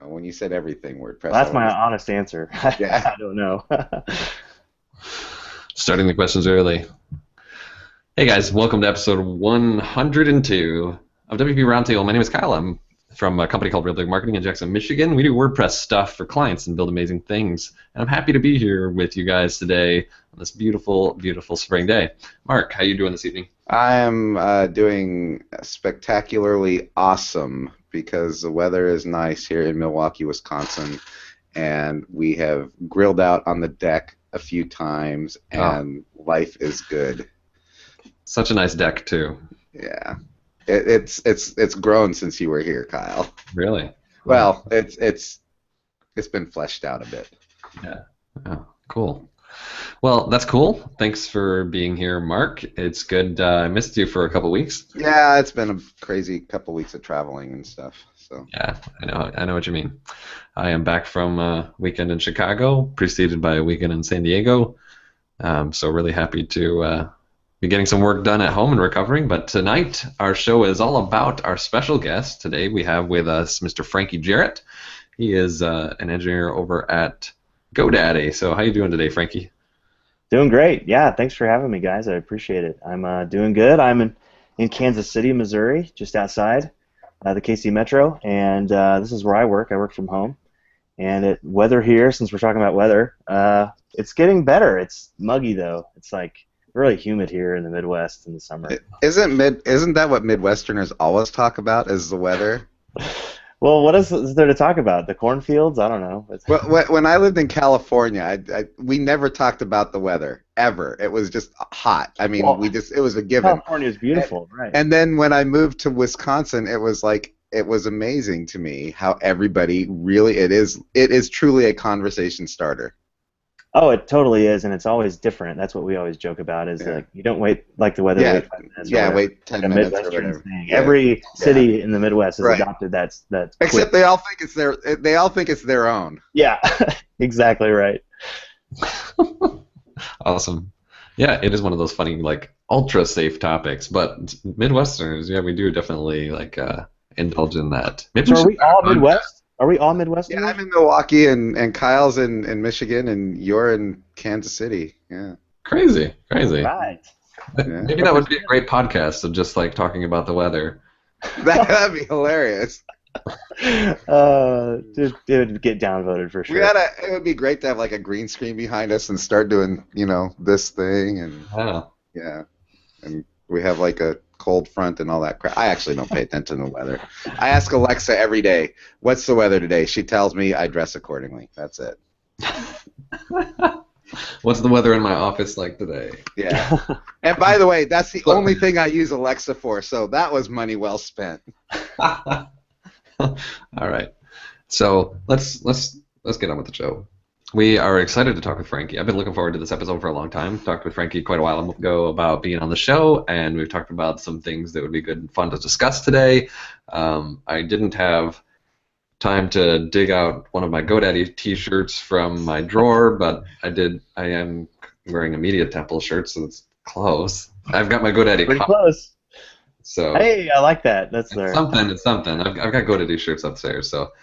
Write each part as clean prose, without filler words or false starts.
When you said everything WordPress, Well, I that's my wanted. honest answer. Yeah. I don't know. Starting the questions early. Hey guys, welcome to episode 102 of WP Roundtable. My name is Kyle. I'm from a company called Real Big Marketing in Jackson, Michigan. We do WordPress stuff for clients and build amazing things. And I'm happy to be here with you guys today on this beautiful, beautiful spring day. Mark, how you doing this evening? I am doing spectacularly awesome because the weather is nice here in Milwaukee, Wisconsin, and we have grilled out on the deck a few times, and life is good. Such a nice deck too. Yeah, it's grown since you were here, Kyle. Really? Well, it's been fleshed out a bit. Yeah. Oh, cool. Well, that's cool. Thanks for being here, Mark. It's good. I missed you for a couple weeks. Yeah, it's been a crazy couple weeks of traveling and stuff. So. Yeah, I know what you mean. I am back from a weekend in Chicago, preceded by a weekend in San Diego. So really happy to be getting some work done at home and recovering. But tonight, our show is all about our special guest. Today we have with us Mr. Frankie Jarrett. He is an engineer over at GoDaddy. So how you doing today, Frankie? Doing great. Yeah, thanks for having me, guys. I appreciate it. I'm doing good. I'm in Kansas City, Missouri, just outside the KC Metro, and this is where I work. I work from home. And weather here, since we're talking about weather, it's getting better. It's muggy, though. It's like really humid here in the Midwest in the summer. Isn't that what Midwesterners always talk about, is the weather? Well, what is there to talk about? The cornfields? I don't know. Well, when I lived in California, we never talked about the weather, ever. It was just hot. I mean, it was a given. California is beautiful, right? And then when I moved to Wisconsin, it was amazing to me how everybody really, it is truly a conversation starter. Oh, it totally is, and it's always different. That's what we always joke about, is like you don't wait like the weather. Yeah, wait 5 minutes. Yeah, wait 10 minutes or Midwestern whatever. thing. Yeah. Every city in the Midwest has adopted that. Except they all think it's their own. Yeah, exactly right. Awesome. Yeah, it is one of those funny, like, ultra safe topics. But Midwesterners, yeah, we do definitely indulge in that. So are we all Midwest? Are we all Midwesterners? Yeah, I'm in Milwaukee, and Kyle's in Michigan, and you're in Kansas City. Yeah. Crazy. Right. Yeah. Maybe that would be a great podcast of just like talking about the weather. That'd be hilarious. It would get downvoted for sure. It would be great to have like a green screen behind us and start doing, this thing, and yeah, and we have like a cold front and all that crap. I actually don't pay attention to the weather. I ask Alexa every day, "What's the weather today?" She tells me. I dress accordingly. That's it. What's the weather in my office like today? Yeah. And by the way, that's the only thing I use Alexa for, so that was money well spent. All right. So let's get on with the show. We are excited to talk with Frankie. I've been looking forward to this episode for a long time. Talked with Frankie quite a while ago about being on the show, and we've talked about some things that would be good and fun to discuss today. I didn't have time to dig out one of my GoDaddy t-shirts from my drawer, but I am wearing a Media Temple shirt, so it's close. I've got my GoDaddy. Pretty close. So hey, I like that. That's there. It's something. I've got GoDaddy shirts upstairs, so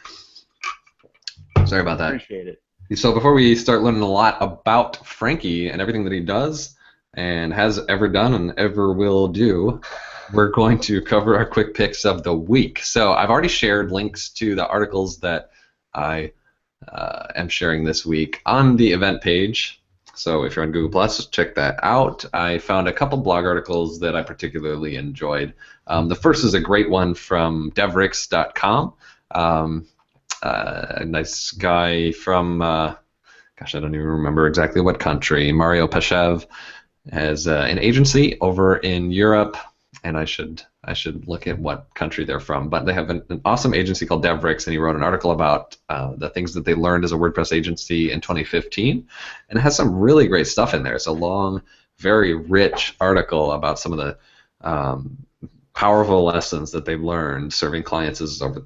sorry about that. Appreciate it. So before we start learning a lot about Frankie and everything that he does and has ever done and ever will do, we're going to cover our quick picks of the week. So I've already shared links to the articles that I am sharing this week on the event page. So if you're on Google+, check that out. I found a couple blog articles that I particularly enjoyed. The first is a great one from devrix.com. A nice guy from, gosh, I don't even remember exactly what country. Mario Pashev has an agency over in Europe, and I should look at what country they're from. But they have an awesome agency called Devrix, and he wrote an article about the things that they learned as a WordPress agency in 2015, and it has some really great stuff in there. It's a long, very rich article about some of the powerful lessons that they've learned serving clients over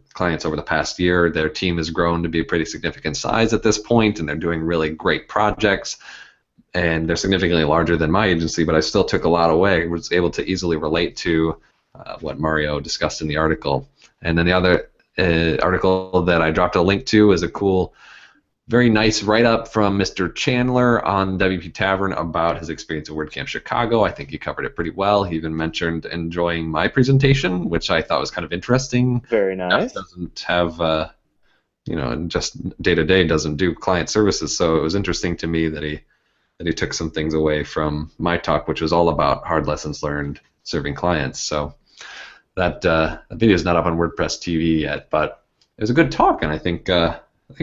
the past year. Their team has grown to be a pretty significant size at this point, and they're doing really great projects. And they're significantly larger than my agency, but I still took a lot away. Was able to easily relate to what Mario discussed in the article. And then the other article that I dropped a link to is a cool, very nice write-up from Mr. Chandler on WP Tavern about his experience at WordCamp Chicago. I think he covered it pretty well. He even mentioned enjoying my presentation, which I thought was kind of interesting. Very nice. Jeff doesn't have, and just day-to-day doesn't do client services, so it was interesting to me that he took some things away from my talk, which was all about hard lessons learned serving clients. So that video is not up on WordPress TV yet, but it was a good talk, and I think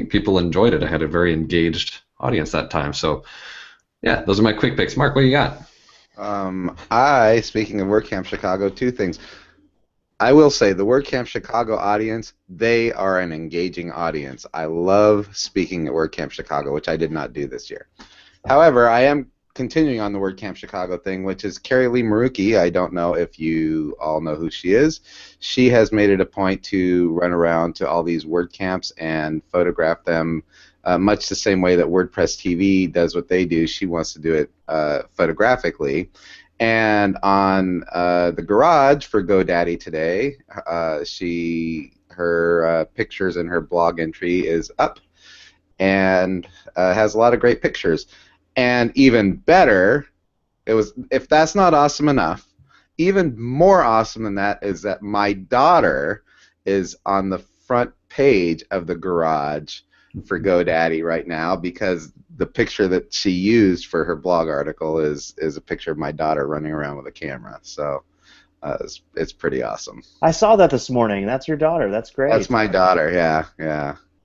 people enjoyed it. I had a very engaged audience that time. So, yeah, those are my quick picks. Mark, what do you got? Speaking of WordCamp Chicago, two things. I will say the WordCamp Chicago audience, they are an engaging audience. I love speaking at WordCamp Chicago, which I did not do this year. However, I am continuing on the WordCamp Chicago thing, which is Carrie Lee Marucki. I don't know if you all know who she is. She has made it a point to run around to all these WordCamps and photograph them much the same way that WordPress TV does what they do. She wants to do it photographically. And on the garage for GoDaddy today, her pictures in her blog entry is up and has a lot of great pictures. And even better, if that's not awesome enough, even more awesome than that is that my daughter is on the front page of the garage for GoDaddy right now, because the picture that she used for her blog article is a picture of my daughter running around with a camera. So it's pretty awesome. I saw that this morning. That's your daughter. That's great. That's my daughter.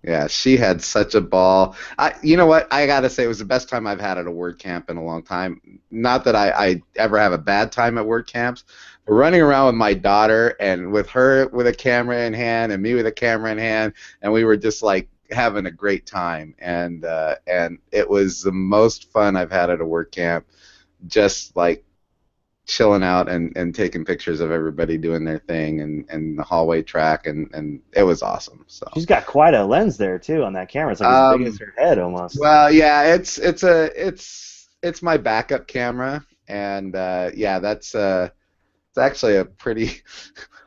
Yeah, she had such a ball. You know what? I gotta say, it was the best time I've had at a WordCamp in a long time. Not that I ever have a bad time at WordCamps, but running around with my daughter and with her with a camera in hand and me with a camera in hand, and we were just like having a great time. And it was the most fun I've had at a WordCamp. Just like chilling out and taking pictures of everybody doing their thing and the hallway track, and it was awesome. So she's got quite a lens there too on that camera. It's like as big as her head almost. Well, yeah, it's my backup camera, and yeah, it's actually a pretty.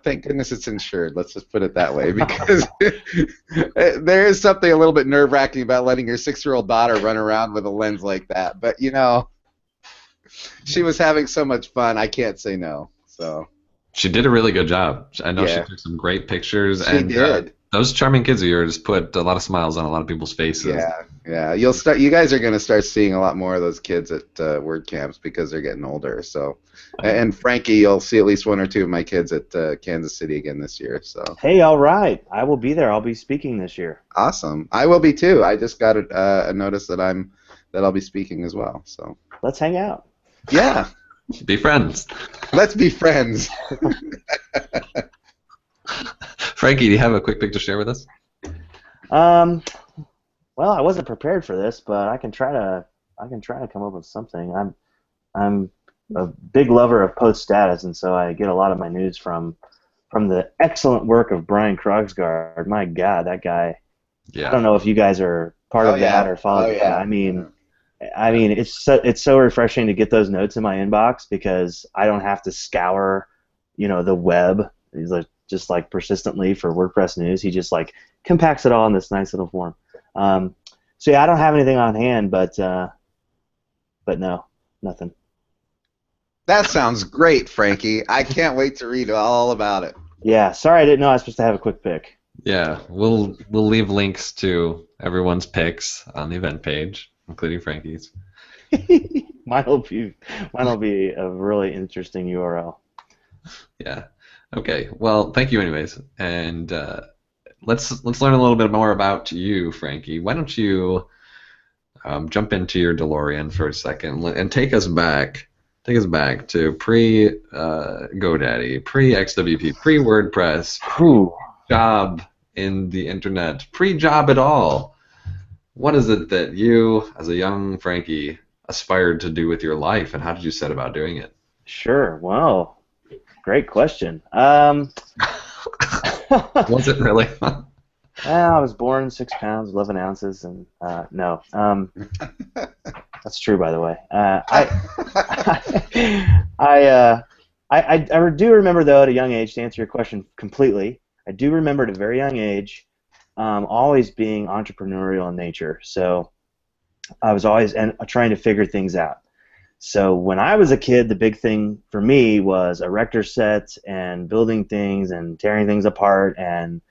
Thank goodness it's insured. Let's just put it that way, because there is something a little bit nerve-wracking about letting your 6-year-old daughter run around with a lens like that. But you know, she was having so much fun, I can't say no. So she did a really good job. I know she took some great pictures. She did. Those charming kids of yours put a lot of smiles on a lot of people's faces. Yeah. You guys are going to start seeing a lot more of those kids at WordCamps because they're getting older. So, and Frankie, you'll see at least 1 or 2 of my kids at Kansas City again this year. So. Hey, all right. I will be there. I'll be speaking this year. Awesome. I will be too. I just got a notice that I'll be speaking as well. So. Let's hang out. Yeah. Be friends. Let's be friends. Frankie, do you have a quick pick to share with us? Well, I wasn't prepared for this, but I can try to come up with something. I'm a big lover of post status, and so I get a lot of my news from the excellent work of Brian Krogsgaard. My God, that guy. Yeah. I don't know if you guys are part of that or follow that. I mean, it's so refreshing to get those notes in my inbox, because I don't have to scour, the web. He's like just like persistently for WordPress news. He just like compacts it all in this nice little form. So yeah, I don't have anything on hand, but no, nothing. That sounds great, Frankie. I can't wait to read all about it. Yeah, sorry I didn't know I was supposed to have a quick pick. Yeah, we'll leave links to everyone's picks on the event page, including Frankie's. Mine'll be a really interesting URL. Yeah. Okay. Well, thank you, anyways, and let's learn a little bit more about you, Frankie. Why don't you jump into your DeLorean for a second and take us back to pre GoDaddy, pre XWP, pre WordPress, job in the internet, pre job at all. What is it that you, as a young Frankie, aspired to do with your life, and how did you set about doing it? Sure. Well, great question. Was it really? I was born 6 pounds, 11 ounces, and no. That's true, by the way. I do remember, though, at a young age, to answer your question completely, I do remember at a very young age always being entrepreneurial in nature. So I was always trying to figure things out. So when I was a kid, the big thing for me was erector sets and building things and tearing things apart and,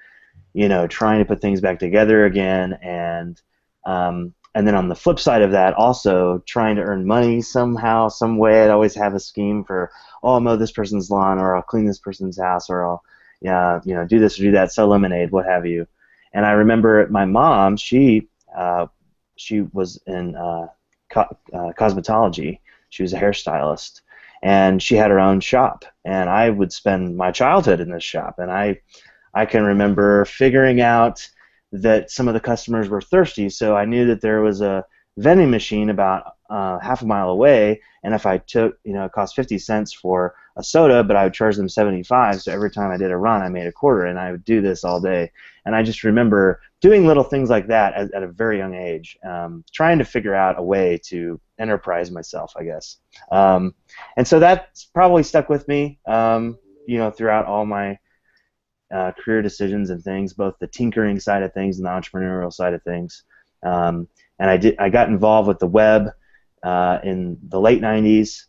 you know, trying to put things back together again. And then on the flip side of that, also trying to earn money somehow, some way. I'd always have a scheme for, oh, I'll mow this person's lawn, or I'll clean this person's house, or I'll, yeah, you know, do this or do that, sell lemonade, what have you. And I remember my mom, she was in cosmetology. She was a hairstylist, and she had her own shop. And I would spend my childhood in this shop, and I can remember figuring out that some of the customers were thirsty, so I knew that there was a vending machine about half a mile away, and if I took, you know, it cost 50 cents for a soda, but I would charge them 75, so every time I did a run, I made a quarter, and I would do this all day. And I just remember doing little things like that at a very young age, trying to figure out a way to enterprise myself, I guess. And so that's probably stuck with me, you know, throughout all my career decisions and things, both the tinkering side of things and the entrepreneurial side of things. And I got involved with the web in the late 90s.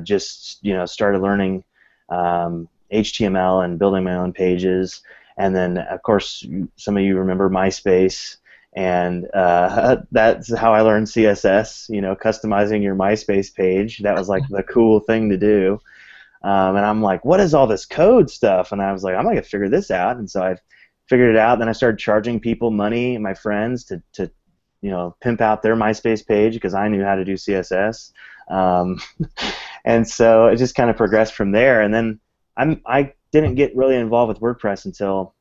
Just, you know, started learning HTML and building my own pages. And then, of course, some of you remember MySpace. And that's how I learned CSS, you know, customizing your MySpace page. That was like the cool thing to do. And I'm like, what is all this code stuff? And I was like, I'm going to figure this out. And so I figured it out. Then I started charging people money, my friends, to you know, pimp out their MySpace page because I knew how to do CSS. And so it just kind of progressed from there. And then I didn't get really involved with WordPress until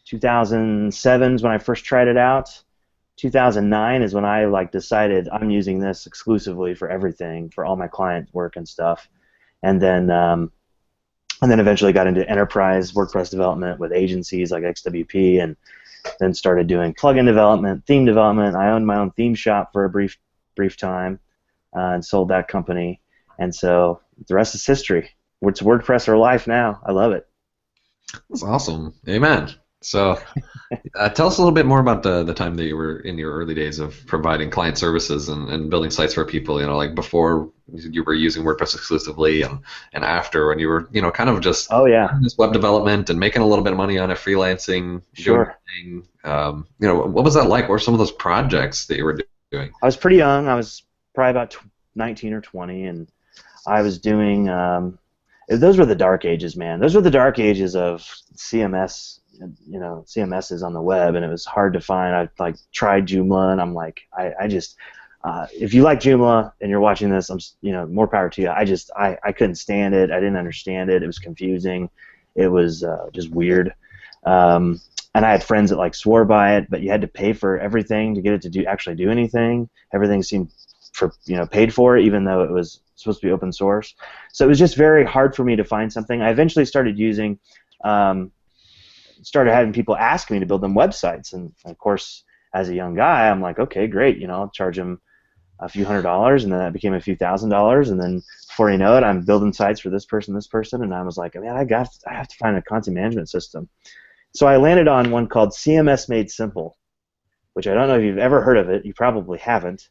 2007 is when I first tried it out. 2009 is when I decided I'm using this exclusively for everything, for all my client work and stuff. And then eventually got into enterprise WordPress development with agencies like XWP, and then started doing plugin development, theme development. I owned my own theme shop for a brief time, and sold that company. And so the rest is history. It's WordPress or life now. I love it. That's awesome. Amen. So tell us a little bit more about the time that you were in your early days of providing client services and building sites for people, you know, like before you were using WordPress exclusively, and after when you were, you know, kind of just this web development and making a little bit of money on it, freelancing. Sure. You know, what was that like? What were some of those projects that you were doing? I was pretty young. I was probably about 19 or 20, and I was doing, those were the dark ages, man. Those were the dark ages of CMS. You know, CMSs on the web, and it was hard to find. I tried Joomla, and I'm like, I just, if you like Joomla and you're watching this, you know, more power to you. I couldn't stand it. I didn't understand it. It was confusing. It was just weird. And I had friends that swore by it, but you had to pay for everything to get it to actually do anything. Everything seemed paid for, even though it was supposed to be open source. So it was just very hard for me to find something. I eventually started using. Started having people ask me to build them websites, and of course, as a young guy, I'm like, okay, great, you know, I'll charge them a few $100s, and then that became a few $1,000s, and then before you know it, I'm building sites for this person, and I was like, man, I have to find a content management system. So I landed on one called CMS Made Simple, which I don't know if you've ever heard of it. You probably haven't.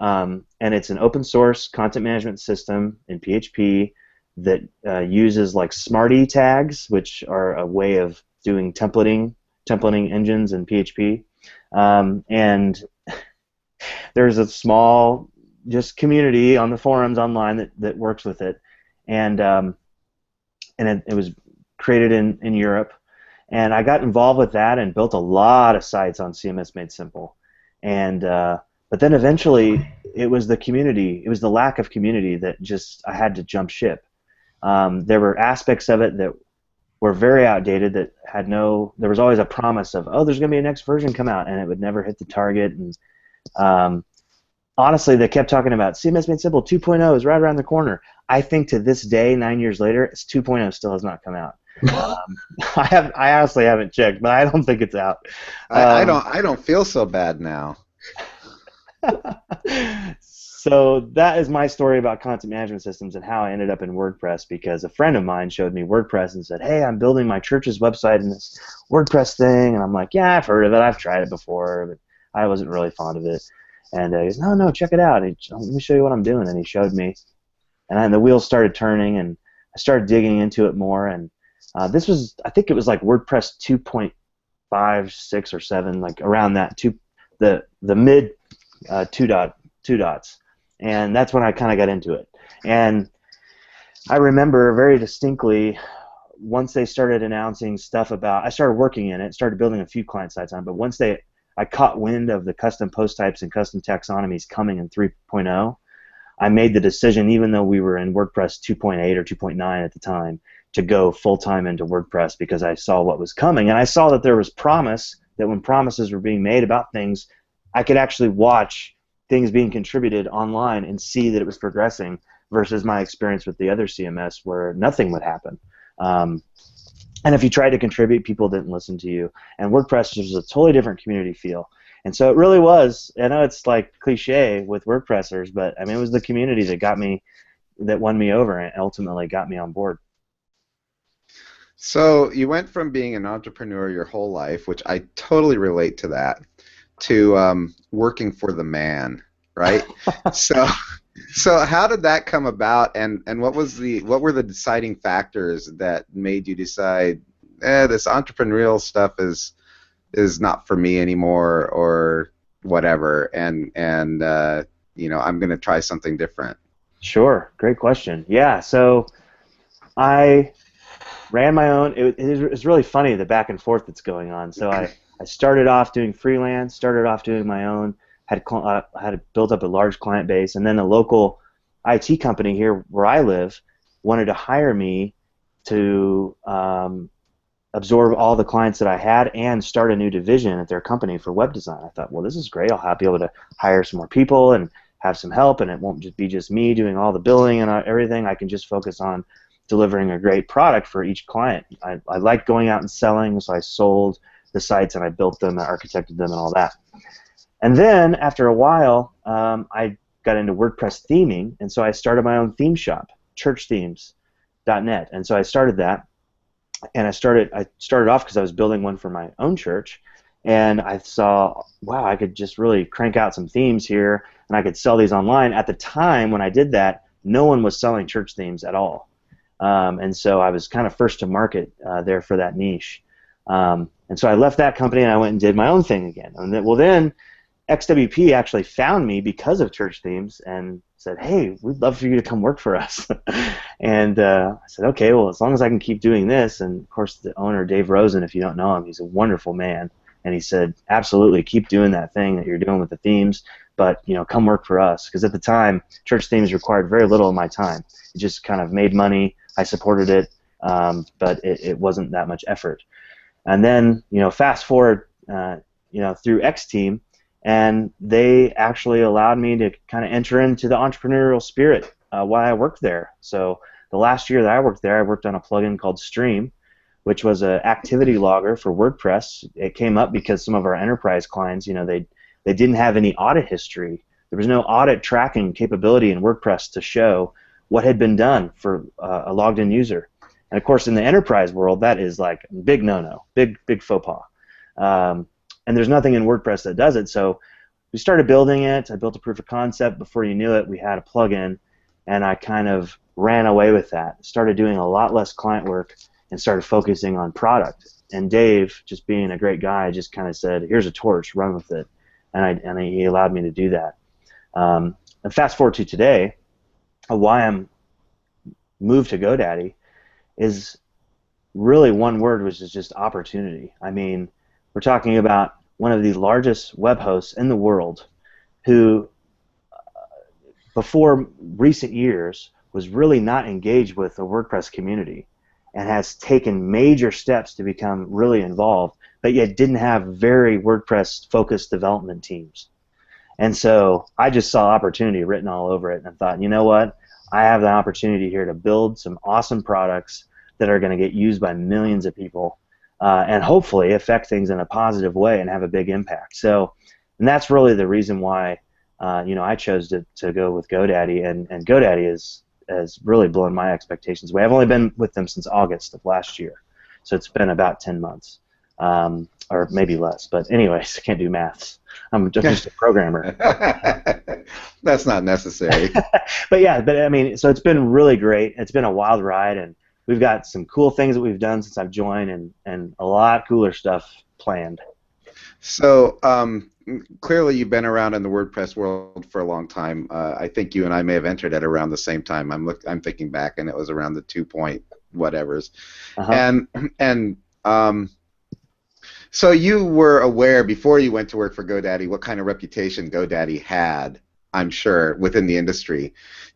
And it's an open source content management system in PHP that uses Smarty tags, which are a way of doing templating engines in PHP, and there's a small just community on the forums online that works with it, and it was created in Europe, and I got involved with that and built a lot of sites on CMS Made Simple, and but then eventually it was the community, it was the lack of community that just I had to jump ship. There were aspects of it that were very outdated, that had there was always a promise of, oh, there's going to be a next version come out, and it would never hit the target. And honestly, they kept talking about CMS Made Simple 2.0 is right around the corner. I think to this day, 9 years later, 2.0 still has not come out. I honestly haven't checked, but I don't think it's out. I don't feel so bad now. So that is my story about content management systems and how I ended up in WordPress, because a friend of mine showed me WordPress and said, hey, I'm building my church's website in this WordPress thing. And I'm like, yeah, I've heard of it. I've tried it before, but I wasn't really fond of it. And he goes, no, check it out. Let me show you what I'm doing. And he showed me. And then the wheels started turning, and I started digging into it more. And this was, I think it was like WordPress 2.5, 6, or 7, like around that, the mid two dots. And that's when I kind of got into it. And I remember very distinctly once they started announcing stuff about, I started working in it, started building a few client sites on it, but once I caught wind of the custom post types and custom taxonomies coming in 3.0, I made the decision, even though we were in WordPress 2.8 or 2.9 at the time, to go full-time into WordPress, because I saw what was coming. And I saw that there was promise, that when promises were being made about things, I could actually watch things being contributed online and see that it was progressing, versus my experience with the other CMS where nothing would happen. And if you tried to contribute, people didn't listen to you. And WordPress was a totally different community feel. And so it really was, I know it's like cliche with WordPressers, but I mean, it was the community that won me over and ultimately got me on board. So you went from being an entrepreneur your whole life, which I totally relate to that, to working for the man, right? So how did that come about, and what were the deciding factors that made you decide, this entrepreneurial stuff is not for me anymore, or whatever, and I'm going to try something different? Sure, great question. Yeah, so I ran my own. It's really funny, the back and forth that's going on. So I started off doing freelance, started off doing my own, had built up a large client base, and then a local IT company here where I live wanted to hire me to absorb all the clients that I had and start a new division at their company for web design. I thought, well, this is great. I'll be able to hire some more people and have some help, and it won't just be me doing all the billing and everything. I can just focus on delivering a great product for each client. I like going out and selling, so I sold the sites and I built them, I architected them, and all that. And then after a while, I got into WordPress theming, and so I started my own theme shop, churchthemes.net. And so I started that, and I started off because I was building one for my own church, and I saw, wow, I could just really crank out some themes here, and I could sell these online. At the time when I did that, no one was selling church themes at all. And so I was kind of first to market there for that niche. And so I left that company and I went and did my own thing again. And then XWP actually found me because of church themes and said, hey, we'd love for you to come work for us. And I said, okay, well, as long as I can keep doing this. And of course, the owner, Dave Rosen, if you don't know him, he's a wonderful man. And he said, absolutely, keep doing that thing that you're doing with the themes, but come work for us. Because at the time, church themes required very little of my time. It just kind of made money. I supported it, but it wasn't that much effort. And then, fast forward, through X Team, and they actually allowed me to kind of enter into the entrepreneurial spirit while I worked there. So the last year that I worked there, I worked on a plugin called Stream, which was an activity logger for WordPress. It came up because some of our enterprise clients, they didn't have any audit history. There was no audit tracking capability in WordPress to show what had been done for a logged-in user. And of course, in the enterprise world, that is like big no-no, big faux pas. And there's nothing in WordPress that does it. So we started building it. I built a proof of concept. Before you knew it, we had a plugin, and I kind of ran away with that. Started doing a lot less client work and started focusing on product. And Dave, just being a great guy, just kind of said, "Here's a torch, run with it," and he allowed me to do that. And fast forward to today, why I'm moved to GoDaddy is really one word, which is just opportunity. I mean, we're talking about one of the largest web hosts in the world who, before recent years, was really not engaged with the WordPress community and has taken major steps to become really involved, but yet didn't have very WordPress-focused development teams. And so I just saw opportunity written all over it, and I thought, you know what? I have the opportunity here to build some awesome products that are going to get used by millions of people and hopefully affect things in a positive way and have a big impact. So, and that's really the reason why I chose to go with GoDaddy, and GoDaddy has really blown my expectations away. I've only been with them since August of last year, so it's been about 10 months, or maybe less. But anyways, I can't do maths. I'm just a programmer. That's not necessary. But I mean, so it's been really great. It's been a wild ride, and we've got some cool things that we've done since I've joined, and a lot cooler stuff planned. So clearly you've been around in the WordPress world for a long time. I think you and I may have entered at around the same time. I'm thinking back, and it was around the 2 point whatevers. And so you were aware before you went to work for GoDaddy what kind of reputation GoDaddy had, I'm sure, within the industry.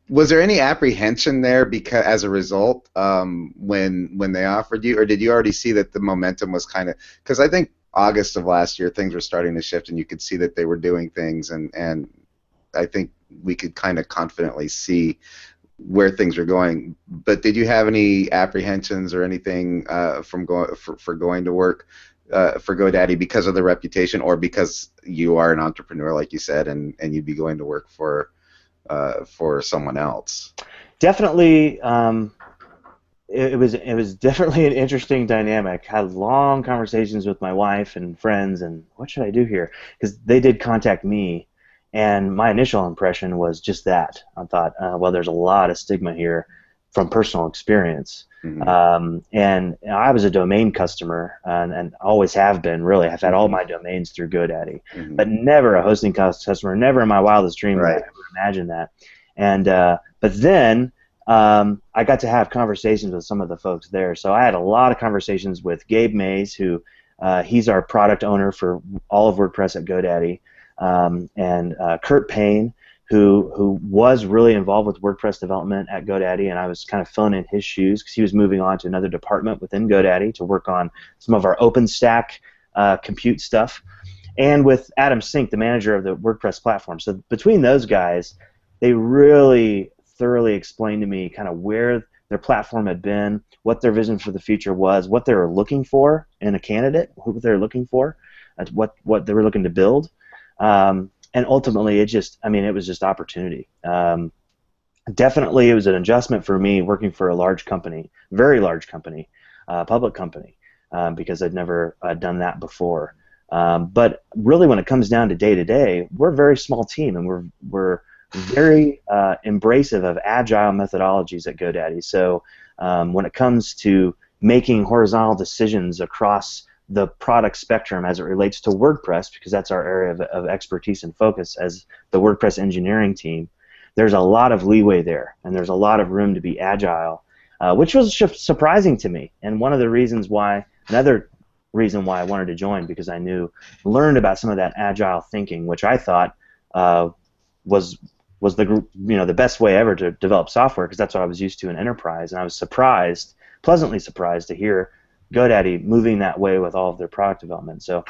Was there any apprehension there because as a result when they offered you, or did you already see that the momentum was kind of, because I think August of last year things were starting to shift and you could see that they were doing things, and I think we could kind of confidently see where things were going. But did you have any apprehensions or anything from going to work for GoDaddy because of the reputation, or because you are an entrepreneur, like you said, and you'd be going to work for someone else? Definitely, it was definitely an interesting dynamic. Had long conversations with my wife and friends, and what should I do here? Because they did contact me, and my initial impression was just that. I thought, well, there's a lot of stigma here from personal experience. And I was a domain customer, and always have been, really. I've had all my domains through GoDaddy, but never a hosting customer, never in my wildest dream would I ever imagine that. And but then I got to have conversations with some of the folks there. So I had a lot of conversations with Gabe Mays, who he's our product owner for all of WordPress at GoDaddy, and Kurt Payne, who was really involved with WordPress development at GoDaddy, and I was kind of filling in his shoes because he was moving on to another department within GoDaddy to work on some of our OpenStack compute stuff, and with Adam Sink, the manager of the WordPress platform. So between those guys, they really thoroughly explained to me kind of where their platform had been, what their vision for the future was, what they were looking for in a candidate, who they were looking for, what they were looking to build. And ultimately, it was just opportunity. Definitely, it was an adjustment for me working for a large company, very large company, public company, because I'd never done that before. But really, when it comes down to day-to-day, we're a very small team, and we're very embracive of agile methodologies at GoDaddy. So when it comes to making horizontal decisions across the product spectrum as it relates to WordPress, because that's our area of expertise and focus as the WordPress engineering team, there's a lot of leeway there, and there's a lot of room to be agile, which was surprising to me. And another reason why I wanted to join, because I learned about some of that agile thinking, which I thought was the best way ever to develop software, because that's what I was used to in enterprise. And I was pleasantly surprised to hear GoDaddy moving that way with all of their product development. So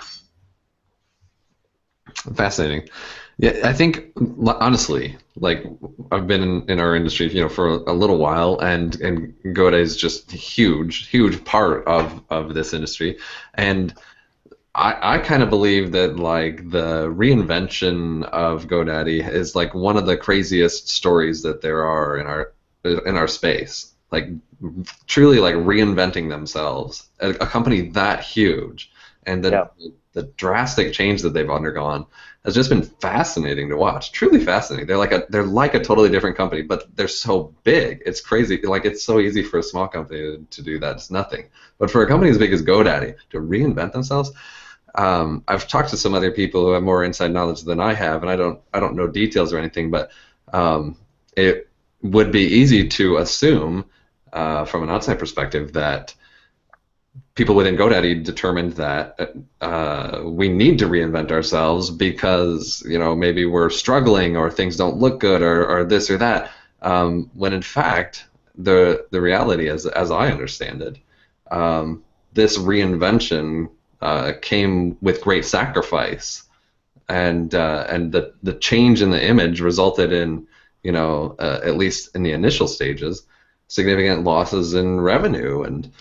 fascinating. Yeah, I think honestly, like, I've been in our industry, for a little while, and GoDaddy is just a huge part of this industry, and I kind of believe that, like, the reinvention of GoDaddy is like one of the craziest stories that there are in our space. Like, truly, like, reinventing themselves. A company that huge, and the drastic change that they've undergone has just been fascinating to watch. Truly fascinating. They're like a totally different company, but they're so big. It's crazy. Like, it's so easy for a small company to do that. It's nothing. But for a company as big as GoDaddy to reinvent themselves, I've talked to some other people who have more inside knowledge than I have, and I don't know details or anything, but it would be easy to assume from an outside perspective that people within GoDaddy determined that we need to reinvent ourselves because maybe we're struggling or things don't look good or this or that, when in fact the reality is, as I understand it, this reinvention came with great sacrifice, and the change in the image resulted in at least in the initial stages, significant losses in revenue, and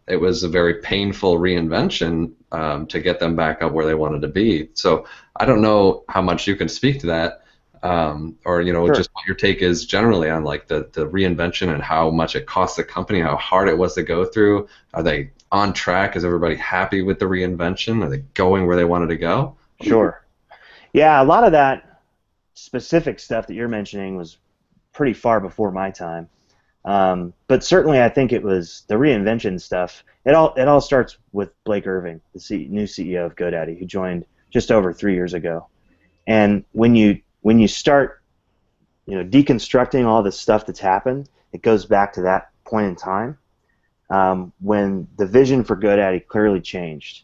it was a very painful reinvention to get them back up where they wanted to be. So I don't know how much you can speak to that, or Sure. just what your take is generally on like the reinvention and how much it cost the company, how hard it was to go through. Are they on track? Is everybody happy with the reinvention? Are they going where they wanted to go? Sure. Yeah, a lot of that specific stuff that you're mentioning was pretty far before my time. But certainly, I think it was the reinvention stuff. It all starts with Blake Irving, the new CEO of GoDaddy, who joined just over 3 years ago. And when you start, deconstructing all the stuff that's happened, it goes back to that point in time when the vision for GoDaddy clearly changed,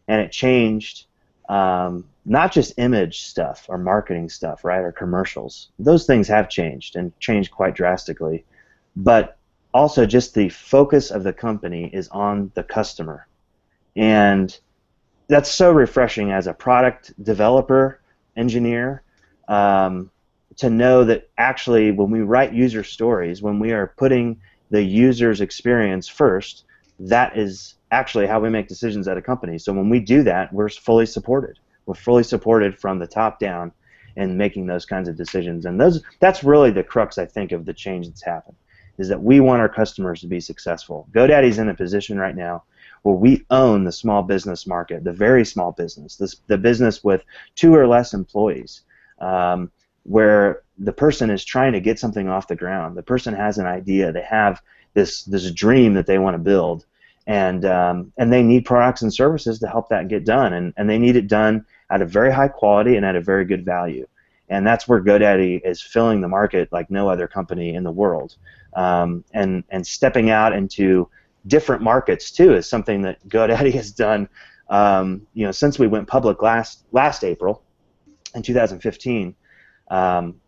and it changed not just image stuff or marketing stuff, right, or commercials. Those things have changed and changed quite drastically. But also just the focus of the company is on the customer. And that's so refreshing as a product developer, engineer, to know that actually when we write user stories, when we are putting the user's experience first, that is actually how we make decisions at a company. So when we do that, we're fully supported. We're fully supported from the top down in making those kinds of decisions. And that's really the crux, I think, of the change that's happened, is that we want our customers to be successful. GoDaddy's in a position right now where we own the small business market, the very small business, the business with 2 or less employees, where the person is trying to get something off the ground. The person has an idea. They have this dream that they want to build, and they need products and services to help that get done, and they need it done at a very high quality and at a very good value. And that's where GoDaddy is filling the market like no other company in the world. And stepping out into different markets too is something that GoDaddy has done. Since we went public last April in 2015,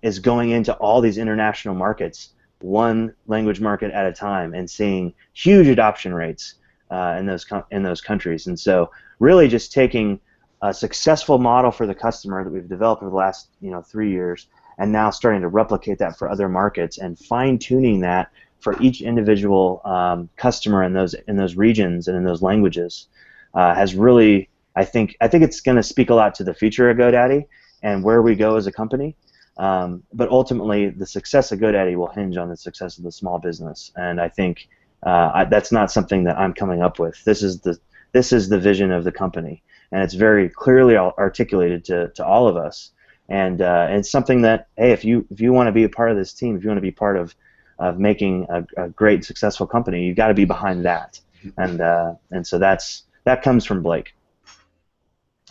is going into all these international markets, one language market at a time, and seeing huge adoption rates in those countries. And so, really, just taking a successful model for the customer that we've developed over the last 3 years, and now starting to replicate that for other markets and fine-tuning that for each individual customer in those regions and in those languages has really, I think it's going to speak a lot to the future of GoDaddy and where we go as a company. But ultimately, the success of GoDaddy will hinge on the success of the small business, and I think that's not something that I'm coming up with. This is the vision of the company, and it's very clearly articulated to all of us. And it's something that, hey, if you want to be a part of this team, if you want to be part of making a great, successful company, you've got to be behind that. And so that comes from Blake.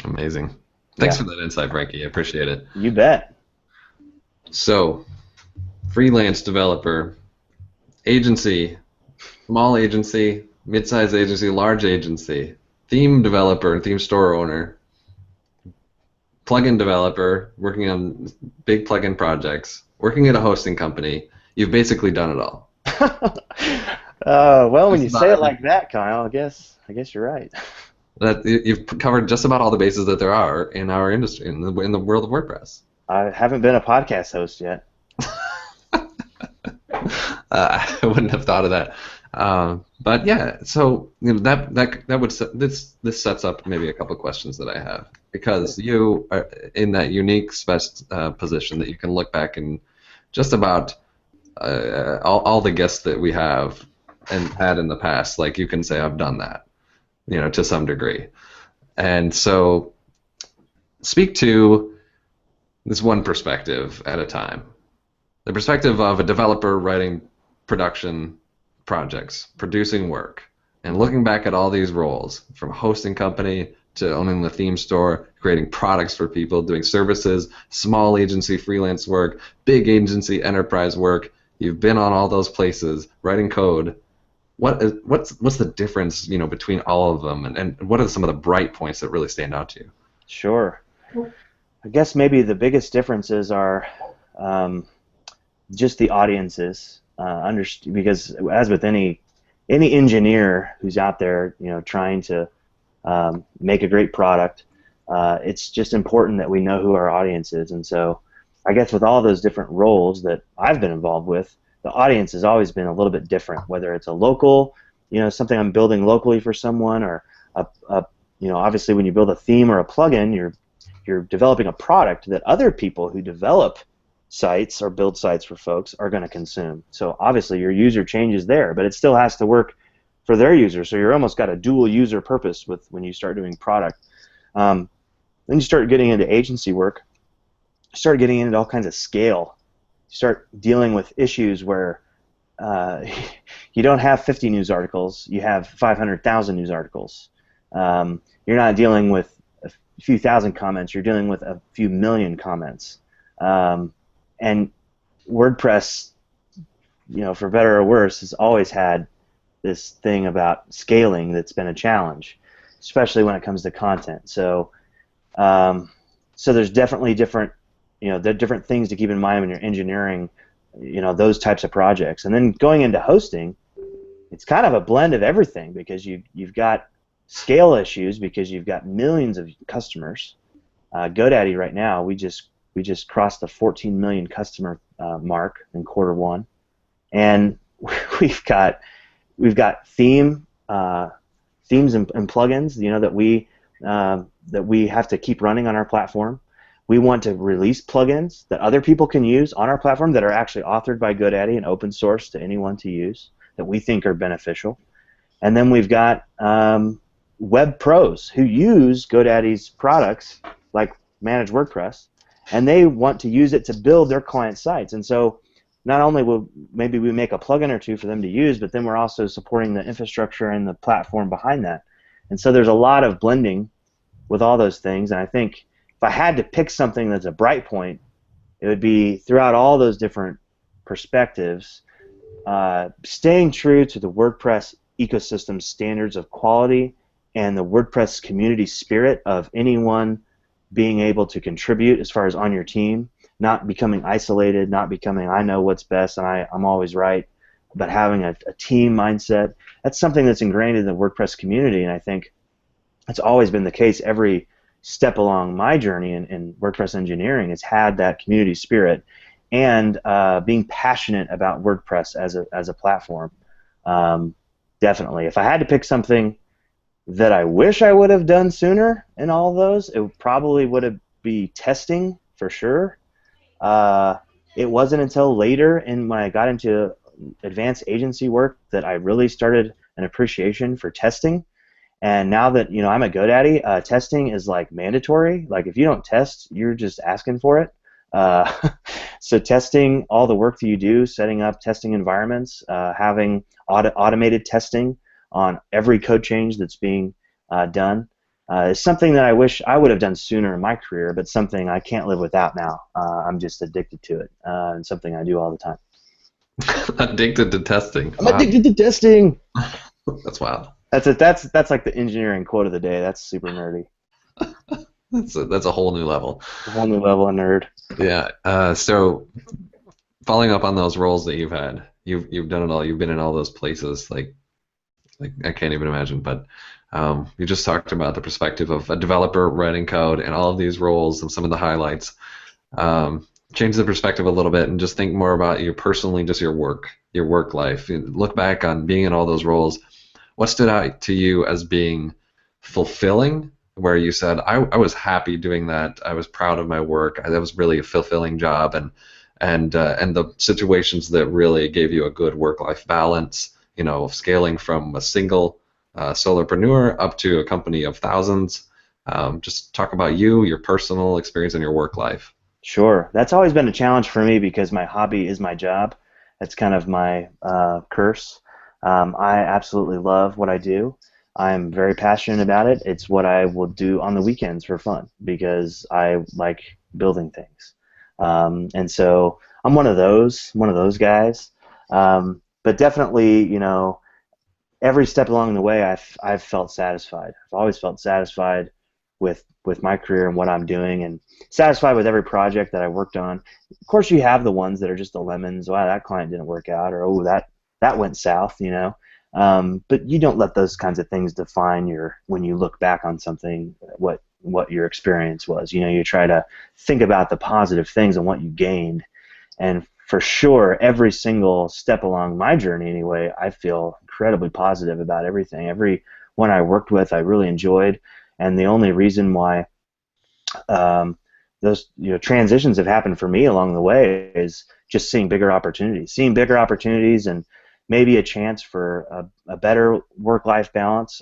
Amazing. Thanks for that insight, Frankie. I appreciate it. You bet. So, freelance developer, agency, small agency, mid-sized agency, large agency, theme developer and theme store owner, plugin developer, working on big plugin projects, working at a hosting company. You've basically done it all. Well, when you say it like that, Kyle, I guess you're right. You've covered just about all the bases that there are in our industry, in the world of WordPress. I haven't been a podcast host yet. I wouldn't have thought of that. But yeah, so that would this sets up maybe a couple of questions that I have, because you are in that unique position that you can look back and just about all the guests that we have and had in the past, like you can say I've done that, to some degree. And so speak to this one perspective at a time. The perspective of a developer writing production projects, producing work, and looking back at all these roles, from hosting company to owning the theme store, creating products for people, doing services, small agency freelance work, big agency enterprise work. You've been on all those places, writing code. What's the difference, between all of them, and what are some of the bright points that really stand out to you? Sure. I guess maybe the biggest differences are just the audiences. Because as with any engineer who's out there, trying to make a great product, it's just important that we know who our audience is. And so, I guess with all those different roles that I've been involved with, the audience has always been a little bit different. Whether it's a local, something I'm building locally for someone, or a obviously when you build a theme or a plugin, you're developing a product that other people who develop sites or build sites for folks are going to consume. So obviously your user changes there, but it still has to work for their users. So you're almost got a dual user purpose with when you start doing product. Then you start getting into agency work. You start getting into all kinds of scale. You start dealing with issues where you don't have 50 news articles, you have 500,000 news articles. You're not dealing with a few thousand comments, you're dealing with a few million comments. And WordPress, for better or worse, has always had this thing about scaling that's been a challenge, especially when it comes to content. So there's definitely different, there are different things to keep in mind when you're engineering, those types of projects. And then going into hosting, it's kind of a blend of everything because you've got scale issues because you've got millions of customers. GoDaddy right now, we just crossed the 14 million customer mark in Q1, and we've got themes and plugins, that we have to keep running on our platform. We want to release plugins that other people can use on our platform that are actually authored by GoDaddy and open source to anyone to use that we think are beneficial. And then we've got web pros who use GoDaddy's products like Manage WordPress, and they want to use it to build their client sites. And so not only will maybe we make a plugin or two for them to use, but then we're also supporting the infrastructure and the platform behind that. And so there's a lot of blending with all those things, and I think if I had to pick something that's a bright point, it would be throughout all those different perspectives, staying true to the WordPress ecosystem standards of quality and the WordPress community spirit of anyone being able to contribute as far as on your team, not becoming isolated, not becoming I know what's best and I'm always right, but having a team mindset. That's something that's ingrained in the WordPress community, and I think it's always been the case. Every step along my journey in WordPress engineering has had that community spirit and being passionate about WordPress as a platform. Definitely. If I had to pick something that I wish I would have done sooner in all of those, it probably would be testing for sure. It wasn't until later when I got into advanced agency work that I really started an appreciation for testing. And now that I'm at GoDaddy, testing is like mandatory. Like if you don't test, you're just asking for it. So testing, all the work that you do, setting up testing environments, having automated testing on every code change that's being done is something that I wish I would have done sooner in my career, but something I can't live without now. I'm just addicted to it, and something I do all the time. Addicted to testing. I'm addicted to testing. That's wild. That's like the engineering quote of the day. That's super nerdy. That's a whole new level. A whole new level of nerd. Yeah. So following up on those roles that you've had, you've done it all. You've been in all those places. Like I can't even imagine. But you just talked about the perspective of a developer writing code and all of these roles and some of the highlights. Change the perspective a little bit and just think more about you personally, just your work life. Look back on being in all those roles. What stood out to you as being fulfilling, where you said, I was happy doing that, I was proud of my work, that was really a fulfilling job, and the situations that really gave you a good work-life balance, scaling from a single solopreneur up to a company of thousands. Just talk about your personal experience and your work life. Sure. That's always been a challenge for me because my hobby is my job. That's kind of my curse. I absolutely love what I do. I'm very passionate about it. It's what I will do on the weekends for fun because I like building things. And so I'm one of those guys. But definitely, every step along the way, I've felt satisfied. I've always felt satisfied with my career and what I'm doing, and satisfied with every project that I worked on. Of course, you have the ones that are just the lemons. Wow, that client didn't work out, or oh, that went south, but you don't let those kinds of things define when you look back on something, what your experience was. You try to think about the positive things and what you gained. And for sure, every single step along my journey anyway, I feel incredibly positive about everything. Every one I worked with, I really enjoyed. And the only reason why those transitions have happened for me along the way is just seeing bigger opportunities, and maybe a chance for a better work-life balance.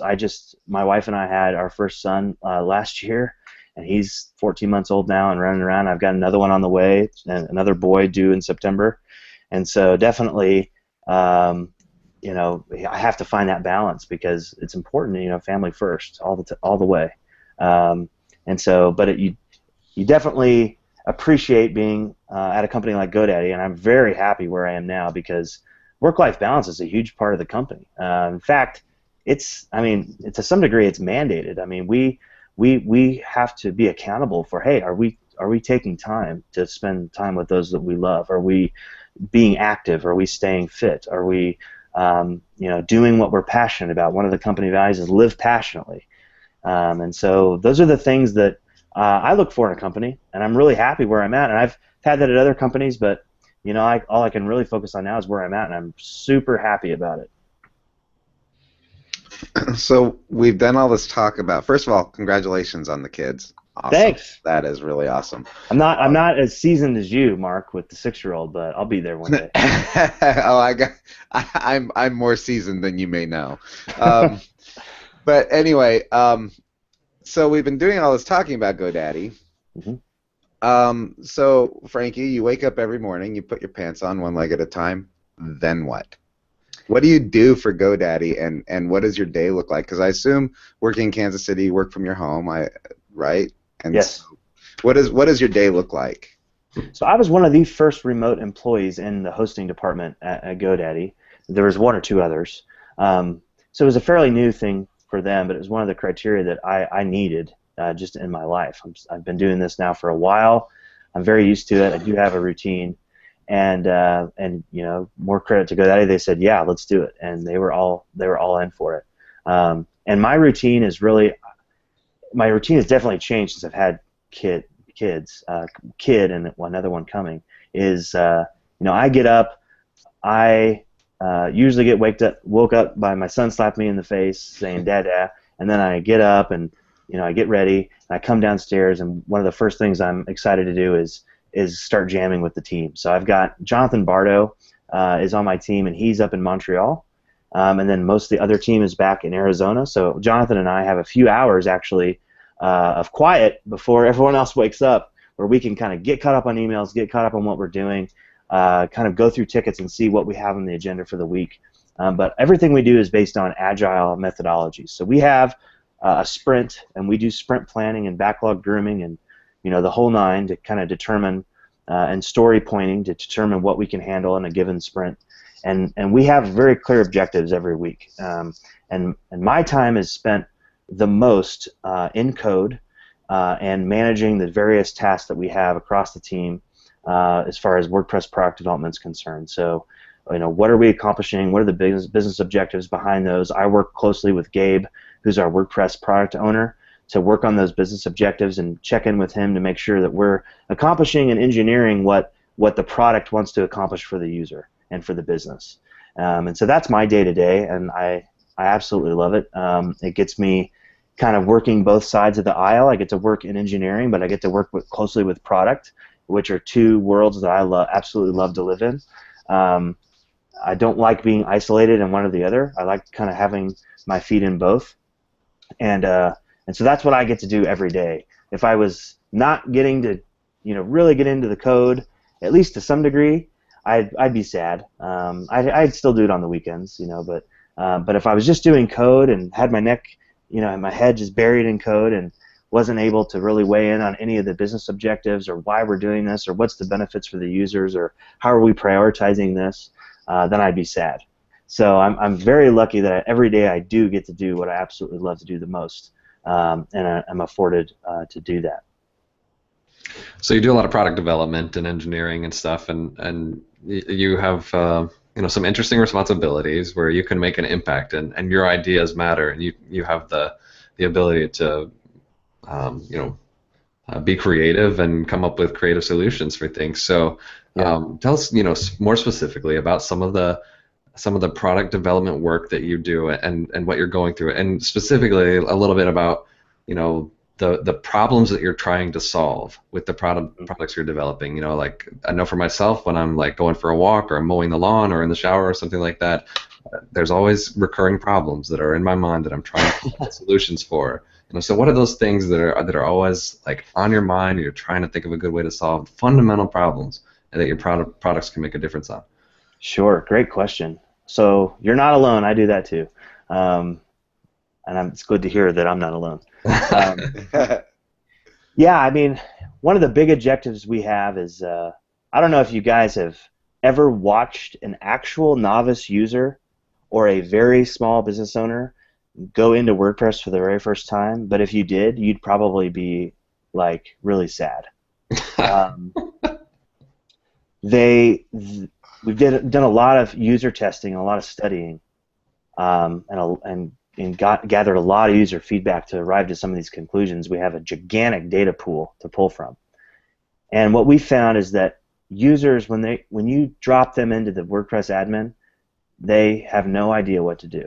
My wife and I had our first son last year, and he's 14 months old now and running around. I've got another one on the way, and another boy due in September, and so definitely, I have to find that balance because it's important. Family first, all the way, and so, but you definitely appreciate being at a company like GoDaddy, and I'm very happy where I am now because work-life balance is a huge part of the company. In fact, to some degree, it's mandated. I mean, we have to be accountable for, hey, are we taking time to spend time with those that we love? Are we being active? Are we staying fit? Are we doing what we're passionate about? One of the company values is live passionately, and so those are the things that I look for in a company, and I'm really happy where I'm at. And I've had that at other companies, but all I can really focus on now is where I'm at, and I'm super happy about it. So we've done all this talk about. First of all, congratulations on the kids. Awesome. Thanks. That is really awesome. I'm not as seasoned as you, Mark, with the 6-year-old, but I'll be there one day. I'm more seasoned than you may know. But anyway, so we've been doing all this talking about GoDaddy. Mm-hmm. So Frankie, you wake up every morning, you put your pants on one leg at a time. Then what? What do you do for GoDaddy, and what does your day look like? Because I assume working in Kansas City, you work from your home, right? And yes. So what does your day look like? So I was one of the first remote employees in the hosting department at GoDaddy. There was one or two others. So it was a fairly new thing for them, but it was one of the criteria that I needed just in my life. I've been doing this now for a while. I'm very used to it. I do have a routine. And more credit to GoDaddy. They said, yeah, let's do it, and they were all in for it. And my routine has definitely changed since I've had kids, and another one coming. I get up, I usually get woke up by my son slapping me in the face saying "Dada," and then I get up and I get ready and I come downstairs, and one of the first things I'm excited to do is start jamming with the team. So I've got Jonathan Bardo is on my team, and he's up in Montreal, and then most of the other team is back in Arizona. So Jonathan and I have a few hours actually of quiet before everyone else wakes up, where we can kind of get caught up on emails, get caught up on what we're doing, kind of go through tickets and see what we have on the agenda for the week. But everything we do is based on agile methodologies. So we have a sprint, and we do sprint planning and backlog grooming and the whole nine to kind of determine and story pointing to determine what we can handle in a given sprint. And we have very clear objectives every week. And my time is spent the most in code and managing the various tasks that we have across the team as far as WordPress product development is concerned. So, what are we accomplishing? What are the business objectives behind those? I work closely with Gabe, who's our WordPress product owner, to work on those business objectives and check in with him to make sure that we're accomplishing and engineering what the product wants to accomplish for the user and for the business. And so that's my day-to-day, and I absolutely love it. It gets me kind of working both sides of the aisle. I get to work in engineering, but I get to work closely with product, which are two worlds that I absolutely love to live in. I don't like being isolated in one or the other. I like kind of having my feet in both. And so that's what I get to do every day. If I was not getting to, really get into the code, at least to some degree, I'd be sad. I'd still do it on the weekends, but if I was just doing code and had my neck, and my head just buried in code and wasn't able to really weigh in on any of the business objectives or why we're doing this or what's the benefits for the users or how are we prioritizing this, then I'd be sad. So I'm very lucky that every day I do get to do what I absolutely love to do the most. And I'm afforded to do that. So you do a lot of product development and engineering and stuff, and you have some interesting responsibilities where you can make an impact, and your ideas matter, and you have the ability to be creative and come up with creative solutions for things. So tell us more specifically about some of the product development work that you do and what you're going through, and specifically a little bit about the problems that you're trying to solve with the products you're developing. Like I know for myself, when I'm like going for a walk or I'm mowing the lawn or in the shower or something like that, there's always recurring problems that are in my mind that I'm trying to find solutions for. So what are those things that are always like on your mind, or you're trying to think of a good way to solve fundamental problems and that your products can make a difference on? Sure, great question. So you're not alone. I do that too. And it's good to hear that I'm not alone. Yeah, I mean, one of the big objectives we have is, I don't know if you guys have ever watched an actual novice user or a very small business owner go into WordPress for the very first time, but if you did, you'd probably be like really sad. We've done a lot of user testing, a lot of studying, and gathered a lot of user feedback to arrive to some of these conclusions. We have a gigantic data pool to pull from. And what we found is that users, when you drop them into the WordPress admin, they have no idea what to do.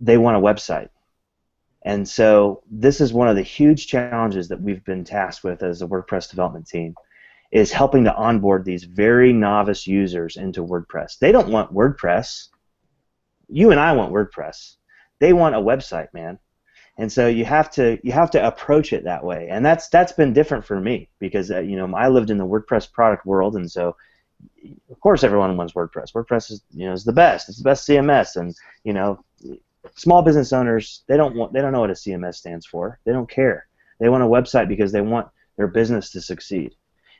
They want a website. And so this is one of the huge challenges that we've been tasked with as a WordPress development team, is helping to onboard these very novice users into WordPress. They don't want WordPress. You and I want WordPress. They want a website, man. And so you have to approach it that way. And that's been different for me because I lived in the WordPress product world, and so of course everyone wants WordPress. WordPress is the best. It's the best CMS, and small business owners, they don't know what a CMS stands for. They don't care. They want a website because they want their business to succeed.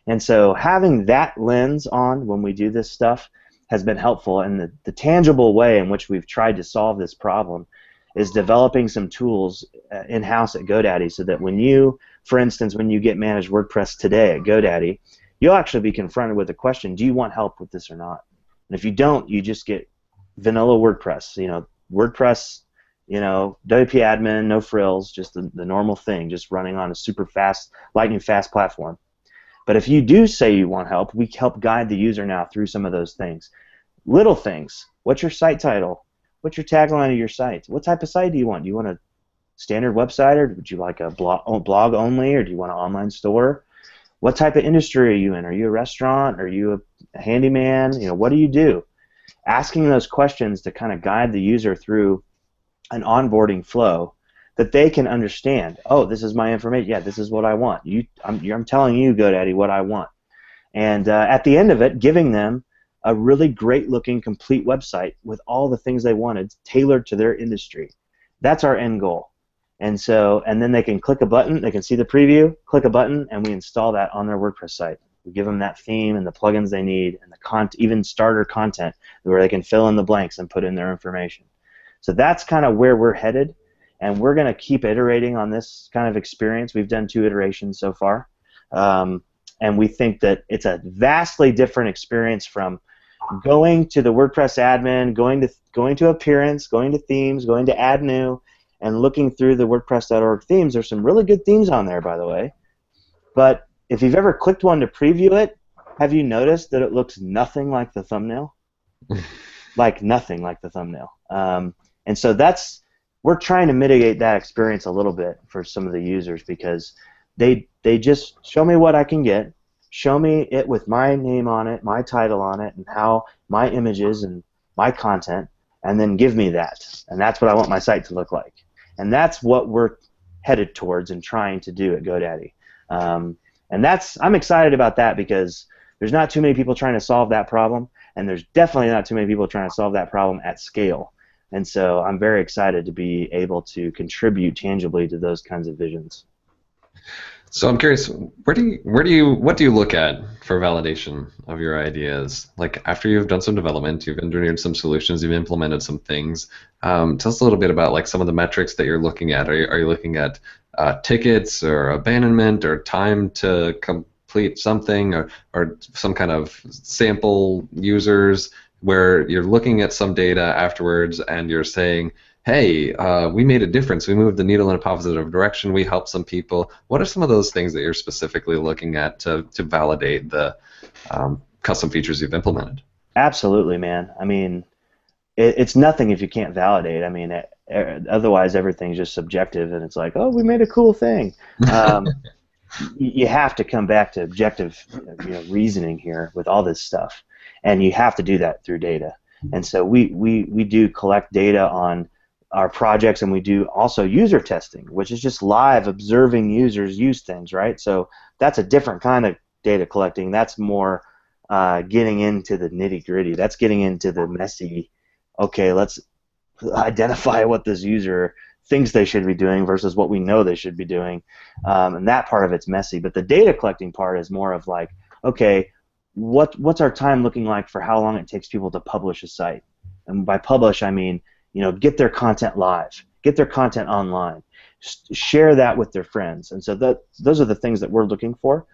And so having that lens on when we do this stuff has been helpful, and the tangible way in which we've tried to solve this problem is developing some tools in-house at GoDaddy, so that for instance, when you get managed WordPress today at GoDaddy, you'll actually be confronted with the question, do you want help with this or not? And if you don't, you just get vanilla WordPress, WordPress, WP admin, no frills, just the normal thing, just running on a super fast, lightning fast platform. But if you do say you want help, we help guide the user now through some of those things. Little things. What's your site title? What's your tagline of your site? What type of site do you want? Do you want a standard website, or would you like a blog only, or do you want an online store? What type of industry are you in? Are you a restaurant? Are you a handyman? What do you do? Asking those questions to kind of guide the user through an onboarding flow that they can understand. Oh, this is my information. Yeah, this is what I want. I'm telling you, GoDaddy, what I want. And at the end of it, giving them a really great-looking, complete website with all the things they wanted, tailored to their industry. That's our end goal. And then they can click a button. They can see the preview, click a button, and we install that on their WordPress site. We give them that theme and the plugins they need, and even starter content where they can fill in the blanks and put in their information. So that's kind of where we're headed. And we're going to keep iterating on this kind of experience. We've done 2 iterations so far. And we think that it's a vastly different experience from going to the WordPress admin, going to Appearance, going to Themes, going to Add New, and looking through the WordPress.org themes. There's some really good themes on there, by the way. But if you've ever clicked one to preview it, have you noticed that it looks nothing like the thumbnail? Like nothing like the thumbnail. And so we're trying to mitigate that experience a little bit for some of the users, because they just show me what I can get, show me it with my name on it, my title on it, and how my images and my content, and then give me that. And that's what I want my site to look like. And that's what we're headed towards and trying to do at GoDaddy. And I'm excited about that, because there's not too many people trying to solve that problem, and there's definitely not too many people trying to solve that problem at scale. And so I'm very excited to be able to contribute tangibly to those kinds of visions. So I'm curious, what do you look at for validation of your ideas? Like after you've done some development, you've engineered some solutions, you've implemented some things. Tell us a little bit about like some of the metrics that you're looking at. Are you looking at tickets or abandonment or time to complete something, or some kind of sample users, where you're looking at some data afterwards and you're saying, hey, we made a difference. We moved the needle in a positive direction. We helped some people. What are some of those things that you're specifically looking at to validate the custom features you've implemented? Absolutely, man. I mean, it's nothing if you can't validate. I mean, Otherwise, everything's just subjective, and it's like, oh, we made a cool thing. You have to come back to objective reasoning here with all this stuff, and you have to do that through data. And so we do collect data on our projects, and we do also user testing, which is just live observing users use things, right? So that's a different kind of data collecting. That's more getting into the nitty-gritty. That's getting into the messy, okay, let's identify what this user thinks they should be doing versus what we know they should be doing. And that part of it's messy. But the data collecting part is more of like, okay, what's our time looking like for how long it takes people to publish a site? And by publish, I mean, get their content live, get their content online, share that with their friends. And so those are the things that we're looking for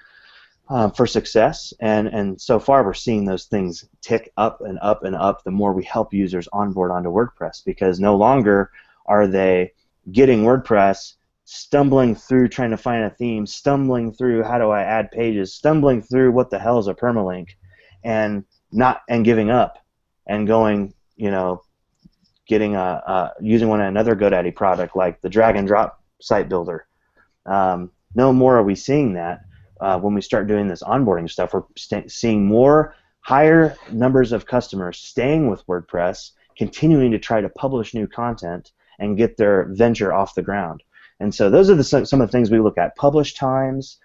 success. And so far we're seeing those things tick up and up and up the more we help users onboard onto WordPress, because no longer are they getting WordPress, stumbling through trying to find a theme, stumbling through how do I add pages, stumbling through what the hell is a permalink, and giving up and going, getting using another GoDaddy product like the drag and drop site builder. No more are we seeing that. When we start doing this onboarding stuff, we're seeing more higher numbers of customers staying with WordPress, continuing to try to publish new content and get their venture off the ground. And so those are some of the things we look at: publish times,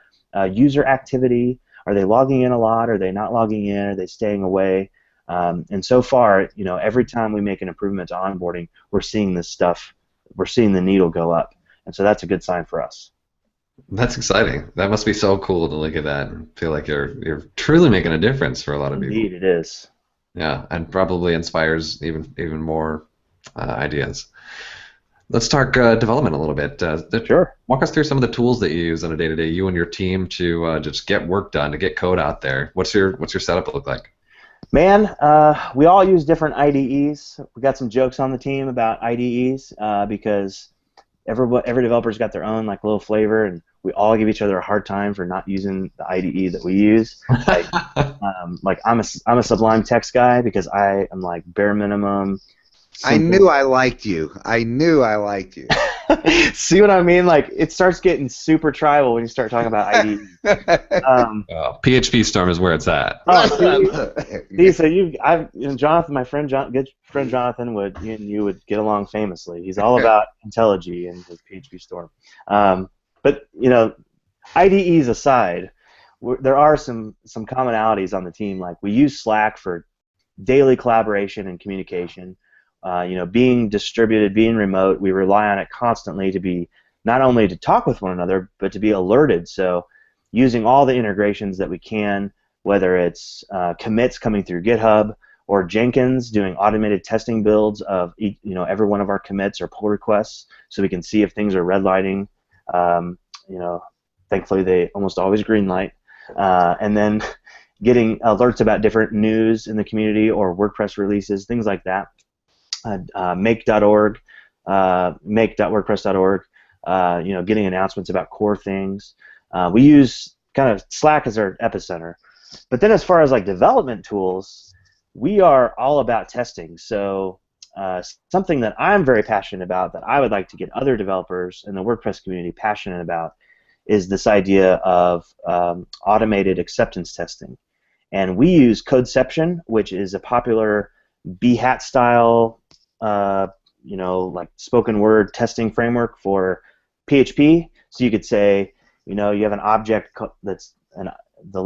user activity. Are they logging in a lot? Are they not logging in? Are they staying away? And so far, every time we make an improvement to onboarding, we're seeing this stuff. We're seeing the needle go up, and so that's a good sign for us. That's exciting. That must be so cool to look at that and feel like you're truly making a difference for a lot of people. Indeed, it is. Yeah, and probably inspires even more ideas. Let's talk development a little bit. Sure. Walk us through some of the tools that you use on a day-to-day, you and your team, to just get work done, to get code out there. What's your setup look like? Man, we all use different IDEs. We got some jokes on the team about IDEs because every developer's got their own little flavor, and we all give each other a hard time for not using the IDE that we use. I'm a Sublime Text guy because I am bare minimum. Simple. I knew I liked you. I knew I liked you. See what I mean? It starts getting super tribal when you start talking about IDE. PHP Storm is where it's at. Jonathan, my friend, good friend Jonathan, you would get along famously. He's all about IntelliJ and his PHP Storm. But IDEs aside, there are some commonalities on the team. We use Slack for daily collaboration and communication. Being distributed, being remote, we rely on it constantly to be not only to talk with one another, but to be alerted. So using all the integrations that we can, whether it's commits coming through GitHub or Jenkins doing automated testing builds of every one of our commits or pull requests, so we can see if things are redlighting. Thankfully they almost always green light, and then getting alerts about different news in the community or WordPress releases, things like that. Make.org, make.wordpress.org, getting announcements about core things. We use kind of Slack as our epicenter. But then as far as development tools, we are all about testing. So something that I'm very passionate about, that I would like to get other developers in the WordPress community passionate about, is this idea of automated acceptance testing. And we use Codeception, which is a popular BHAT style, spoken word testing framework for PHP. So you could say, you have an object that's the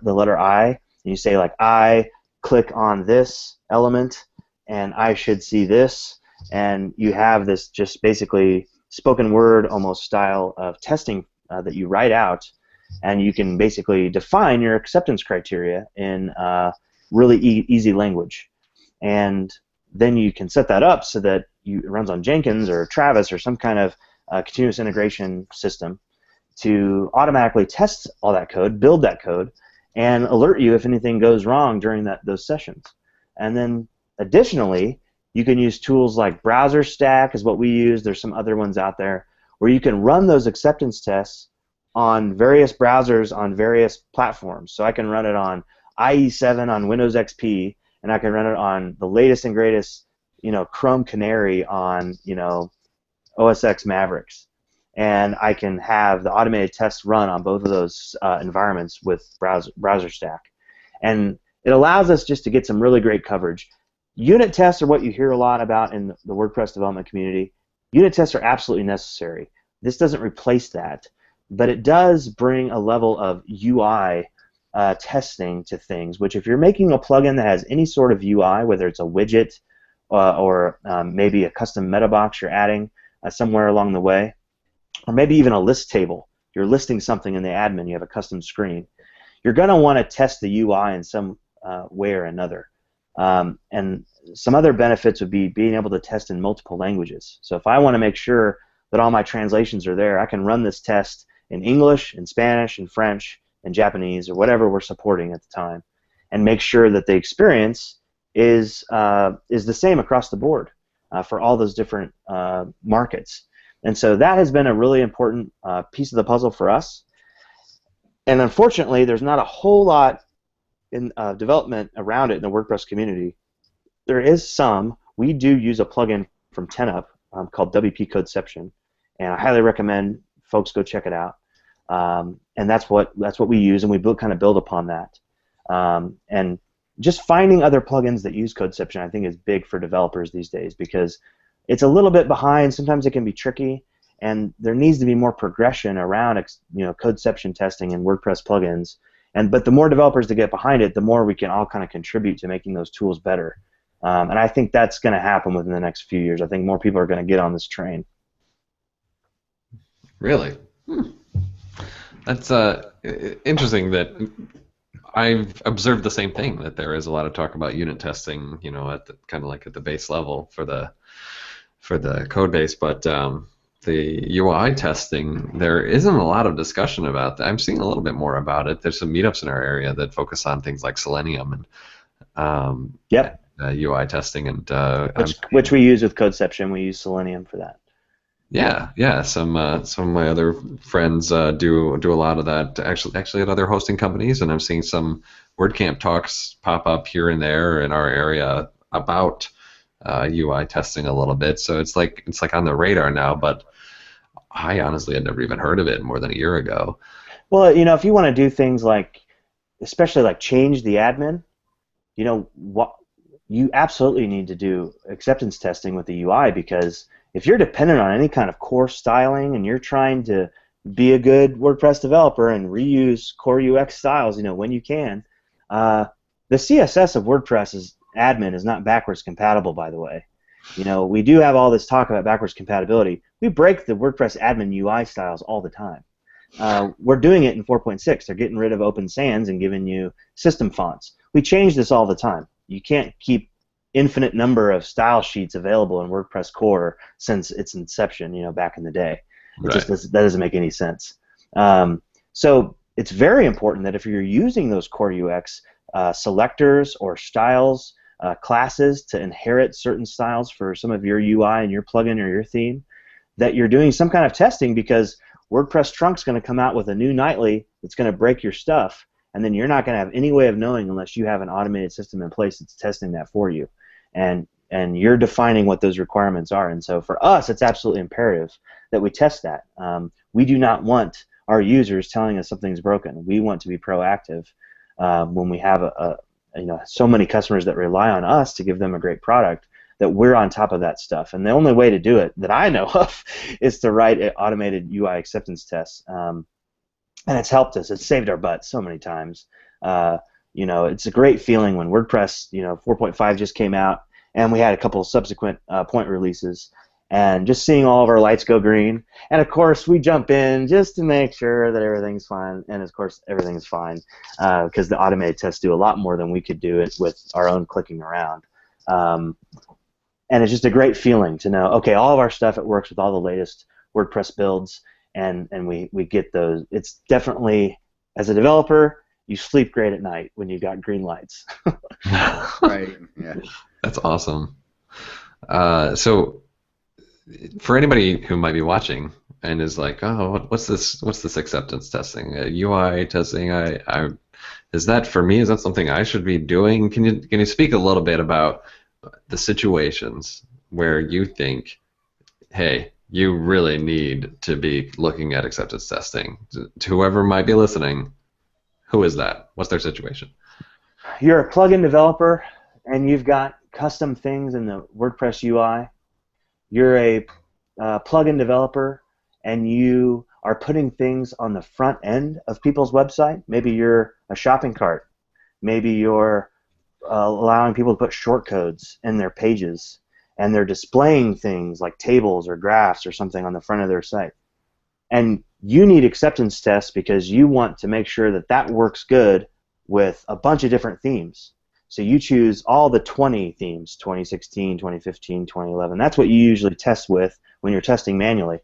letter I, and you say I click on this element, and I should see this, and you have this just basically spoken word almost style of testing that you write out, and you can basically define your acceptance criteria in really easy language. And then you can set that up so that it runs on Jenkins or Travis or some kind of continuous integration system to automatically test all that code, build that code, and alert you if anything goes wrong during those sessions. And then additionally, you can use tools like Browser Stack is what we use. There's some other ones out there where you can run those acceptance tests on various browsers on various platforms. So I can run it on IE7 on Windows XP, and I can run it on the latest and greatest Chrome Canary on OS X Mavericks, and I can have the automated tests run on both of those environments with browser stack, and it allows us just to get some really great coverage. Unit tests are what you hear a lot about in the WordPress development community. Unit tests are absolutely necessary. This doesn't replace that, but it does bring a level of UI testing to things, which if you're making a plugin that has any sort of UI, whether it's a widget or maybe a custom meta box you're adding somewhere along the way, or maybe even a list table, you're listing something in the admin, you have a custom screen, you're going to want to test the UI in some way or another. And some other benefits would be being able to test in multiple languages. So if I want to make sure that all my translations are there, I can run this test in English, in Spanish, in French, in Japanese, or whatever we're supporting at the time, and make sure that the experience is the same across the board for all those different markets. And so that has been a really important piece of the puzzle for us. And unfortunately, there's not a whole lot in development around it in the WordPress community. There is some. We do use a plugin from 10up called WP Codeception, and I highly recommend folks go check it out. And that's what we use, and we kind of build upon that. And just finding other plugins that use Codeception, I think, is big for developers these days, because it's a little bit behind. Sometimes it can be tricky, and there needs to be more progression around Codeception testing in WordPress plugins. But the more developers that get behind it, the more we can all kind of contribute to making those tools better. And I think that's going to happen within the next few years. I think more people are going to get on this train. Really? That's interesting that I've observed the same thing, that there is a lot of talk about unit testing, at the kind of like at the base level for the code base, but the UI testing, there isn't a lot of discussion about that. I'm seeing a little bit more about it. There's some meetups in our area that focus on things like Selenium and UI testing, and which we use with Codeception. We use Selenium for that. Yeah. Some of my other friends do a lot of that actually at other hosting companies, and I'm seeing some WordCamp talks pop up here and there in our area about UI testing a little bit. So it's like on the radar now, but I honestly had never even heard of it more than a year ago. Well, if you want to do things like, especially like change the admin, what you absolutely need to do acceptance testing with the UI, because if you're dependent on any kind of core styling and you're trying to be a good WordPress developer and reuse core UX styles, when you can, the CSS of WordPress admin is not backwards compatible, by the way. We do have all this talk about backwards compatibility. We break the WordPress admin UI styles all the time. We're doing it in 4.6. They're getting rid of open sans and giving you system fonts. We change this all the time. You can't keep infinite number of style sheets available in WordPress core since its inception, back in the day. That doesn't make any sense. So it's very important that if you're using those core UX selectors or styles, classes to inherit certain styles for some of your UI and your plugin or your theme, that you're doing some kind of testing, because WordPress Trunk's going to come out with a new nightly that's going to break your stuff, and then you're not going to have any way of knowing unless you have an automated system in place that's testing that for you. And you're defining what those requirements are. And so for us, it's absolutely imperative that we test that. We do not want our users telling us something's broken. We want to be proactive when we have so many customers that rely on us to give them a great product, that we're on top of that stuff. And the only way to do it that I know of is to write automated UI acceptance tests. And it's helped us. It's saved our butts so many times. It's a great feeling when WordPress 4.5 just came out, and we had a couple of subsequent point releases, and just seeing all of our lights go green. And of course, we jump in just to make sure that everything's fine. And of course, everything's fine because the automated tests do a lot more than we could do it with our own clicking around. And it's just a great feeling to know, okay, all of our stuff, it works with all the latest WordPress builds, and we get those. It's definitely, as a developer, you sleep great at night when you've got green lights. Right. Yeah. That's awesome. So, for anybody who might be watching and is like, oh, what's this acceptance testing, UI testing? Is that for me? Is that something I should be doing? Can you speak a little bit about the situations where you think, hey, you really need to be looking at acceptance testing. To whoever might be listening, who is that? What's their situation? You're a plugin developer and you've got custom things in the WordPress UI. You're a plugin developer and you are putting things on the front end of people's website. Maybe you're a shopping cart. Maybe you're allowing people to put shortcodes in their pages, and they're displaying things like tables or graphs or something on the front of their site. And you need acceptance tests because you want to make sure that that works good with a bunch of different themes. So you choose all the 20 themes, 2016, 2015, 2011. That's what you usually test with when you're testing manually.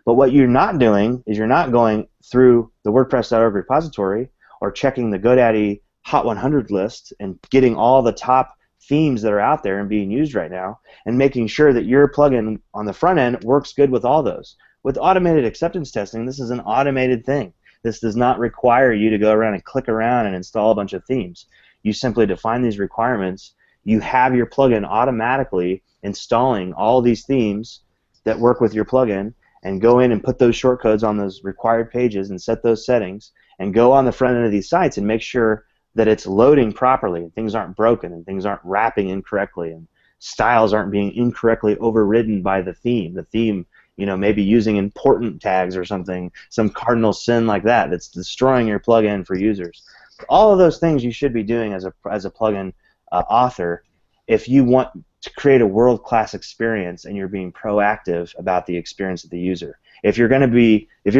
But what you're not doing is you're not going through the WordPress.org repository or checking the GoDaddy Hot 100 list and getting all the top themes that are out there and being used right now and making sure that your plugin on the front end works good with all those. With automated acceptance testing, this is an automated thing. This does not require you to go around and click around and install a bunch of themes. You simply define these requirements. You have your plugin automatically installing all these themes that work with your plugin, and go in and put those shortcodes on those required pages and set those settings and go on the front end of these sites and make sure that it's loading properly and things aren't broken and things aren't wrapping incorrectly and styles aren't being incorrectly overridden by the theme. The theme, maybe using important tags or something, some cardinal sin like that that's destroying your plugin for users. All of those things you should be doing as a plugin author if you want to create a world-class experience and you're being proactive about the experience of the user. If you're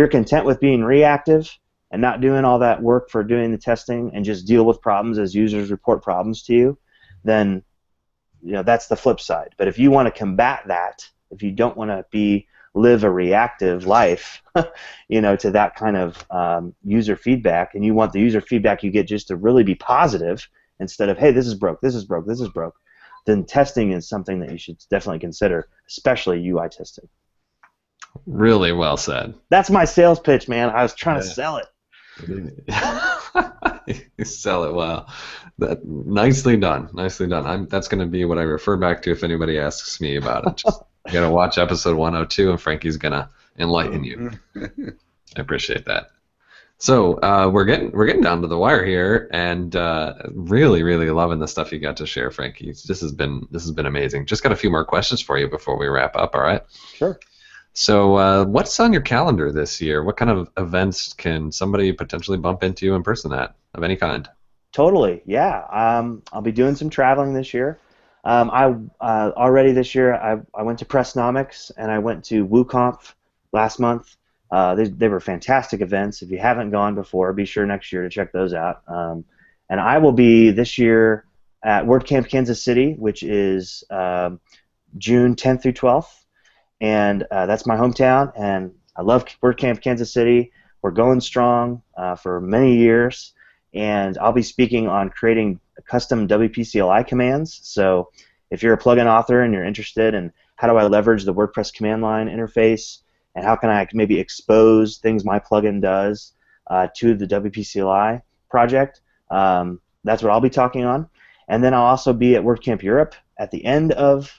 content with being reactive and not doing all that work for doing the testing and just deal with problems as users report problems to you, then that's the flip side. But if you want to combat that, if you don't want to live a reactive life, to that kind of user feedback, and you want the user feedback you get just to really be positive instead of, hey, this is broke, this is broke, this is broke, then testing is something that you should definitely consider, especially UI testing. Really well said. That's my sales pitch, man. I was trying to sell it. You sell it well. Nicely done. Nicely done. That's going to be what I refer back to if anybody asks me about it. Just, you got to watch episode 102, and Frankie's going to enlighten you. I appreciate that. So we're getting down to the wire here, and really, really loving the stuff you got to share, Frankie. This has been amazing. Just got a few more questions for you before we wrap up. All right? Sure. So what's on your calendar this year? What kind of events can somebody potentially bump into you in person at, of any kind? Totally, yeah. I'll be doing some traveling this year. Already this year, I went to Pressnomics and I went to WooConf last month. They were fantastic events. If you haven't gone before, be sure next year to check those out. And I will be this year at WordCamp Kansas City, which is June 10th through 12th. And that's my hometown, and I love WordCamp Kansas City. We're going strong for many years, and I'll be speaking on creating custom WP-CLI commands. So if you're a plugin author and you're interested in how do I leverage the WordPress command line interface, and how can I maybe expose things my plugin does to the WP-CLI project, that's what I'll be talking on. And then I'll also be at WordCamp Europe at the end of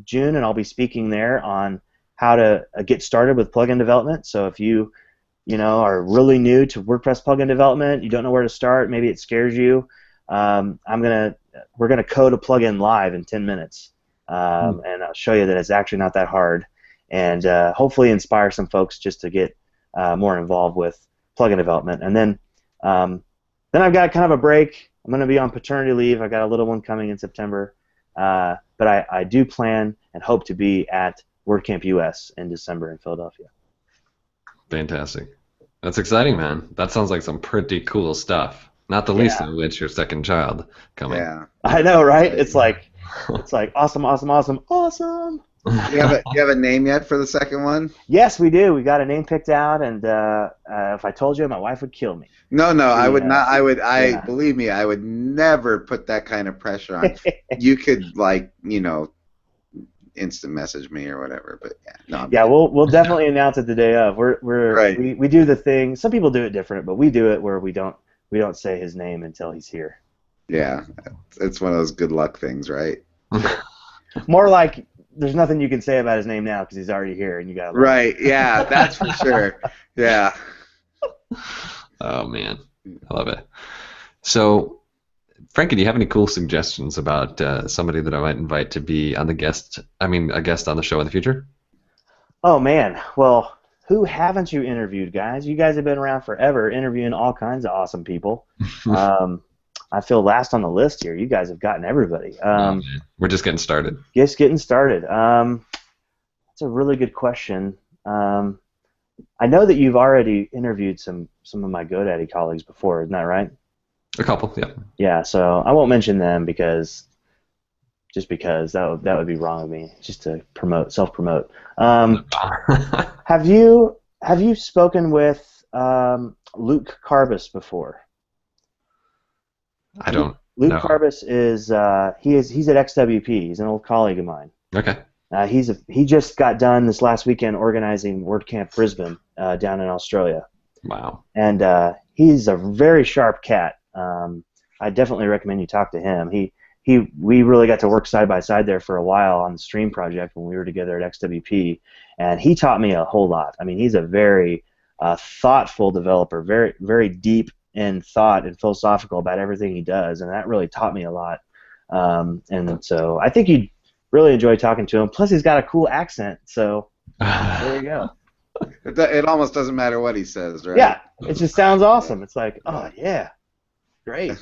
June, and I'll be speaking there on how to get started with plugin development. So if you are really new to WordPress plugin development, you don't know where to start, maybe it scares you, we're gonna code a plugin live in 10 minutes, and I'll show you that it's actually not that hard, and hopefully inspire some folks just to get more involved with plugin development. And then I've got kind of a break. I'm going to be on paternity leave. I've got a little one coming in September. But I do plan and hope to be at WordCamp US in December in Philadelphia. Fantastic. That's exciting, man. That sounds like some pretty cool stuff. Not the least of which your second child coming. Yeah. I know, right? It's like awesome, awesome, awesome, awesome. You have a name yet for the second one? Yes, we do. We got a name picked out, and if I told you, my wife would kill me. No, I would not. Believe me, I would never put that kind of pressure on. You could instant message me or whatever, but we'll definitely announce it the day of. We do the thing. Some people do it different, but we do it where we don't say his name until he's here. Yeah, it's one of those good luck things, right? More like there's nothing you can say about his name now because he's already here and you got to learn. Right, yeah, that's for sure. Yeah. Oh, man. I love it. So, Frankie, do you have any cool suggestions about somebody that I might invite to be on a guest on the show in the future? Oh, man. Well, who haven't you interviewed, guys? You guys have been around forever interviewing all kinds of awesome people. I feel last on the list here. You guys have gotten everybody. Man. We're just getting started. Just getting started. That's a really good question. I know that you've already interviewed some of my GoDaddy colleagues before, isn't that right? A couple, yeah. Yeah, so I won't mention them because that would be wrong of me, just to self-promote. Have you spoken with Luke Carbis before? I don't. Luke know. Carbis is he's at XWP. He's an old colleague of mine. Okay. He just got done this last weekend organizing WordCamp Brisbane down in Australia. Wow. And he's a very sharp cat. I definitely recommend you talk to him. We really got to work side by side there for a while on the Stream project when we were together at XWP, and he taught me a whole lot. I mean, he's a very thoughtful developer, very very deep in thought and philosophical about everything he does, and that really taught me a lot. And so I think you'd really enjoy talking to him. Plus, he's got a cool accent, so there you go. It almost doesn't matter what he says, right? Yeah, it just sounds awesome. It's like, oh yeah, great.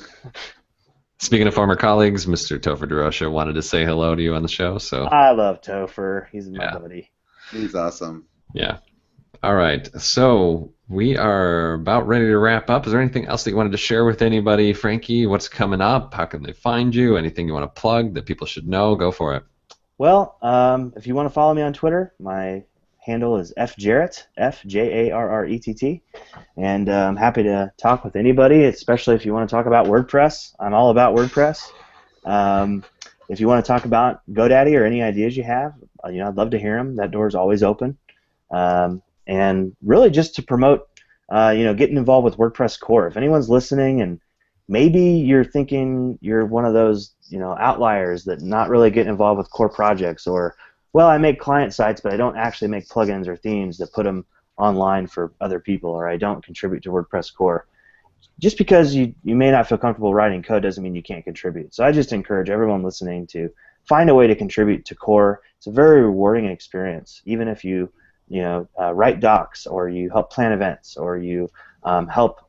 Speaking of former colleagues, Mr. Topher DeRocha wanted to say hello to you on the show. So I love Topher. He's my buddy. He's awesome. Yeah. All right. So we are about ready to wrap up. Is there anything else that you wanted to share with anybody, Frankie? What's coming up? How can they find you? Anything you want to plug that people should know? Go for it. Well, if you want to follow me on Twitter, my handle is fjarrett, FJARRETT, and I'm happy to talk with anybody, especially if you want to talk about WordPress. I'm all about WordPress. If you want to talk about GoDaddy or any ideas you have, I'd love to hear them. That door is always open. And really just to promote, getting involved with WordPress core. If anyone's listening and maybe you're thinking you're one of those, outliers that not really getting involved with core projects, or well, I make client sites, but I don't actually make plugins or themes that put them online for other people, or I don't contribute to WordPress core. Just because you may not feel comfortable writing code doesn't mean you can't contribute. So I just encourage everyone listening to find a way to contribute to core. It's a very rewarding experience, even if you write docs, or you help plan events, or you help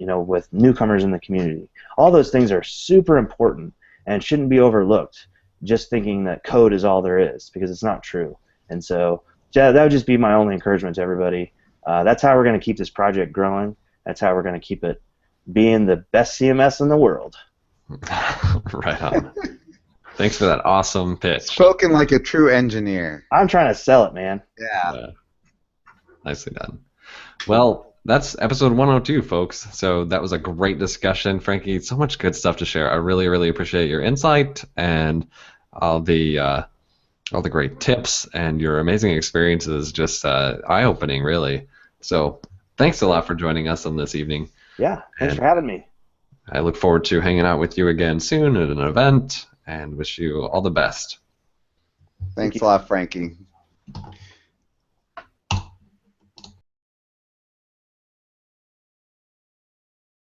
with newcomers in the community. All those things are super important and shouldn't be overlooked, just thinking that code is all there is, because it's not true. And so that would just be my only encouragement to everybody. That's how we're going to keep this project growing. That's how we're going to keep it being the best CMS in the world. Right on. Thanks for that awesome pitch. Spoken like a true engineer. I'm trying to sell it, man. Yeah. Nicely done. Well, that's episode 102, folks. So that was a great discussion, Frankie. So much good stuff to share. I really, really appreciate your insight and all the great tips and your amazing experiences. Just eye-opening, really. So thanks a lot for joining us on this evening. Yeah, thanks for having me. I look forward to hanging out with you again soon at an event, and wish you all the best. Thanks a lot, Frankie.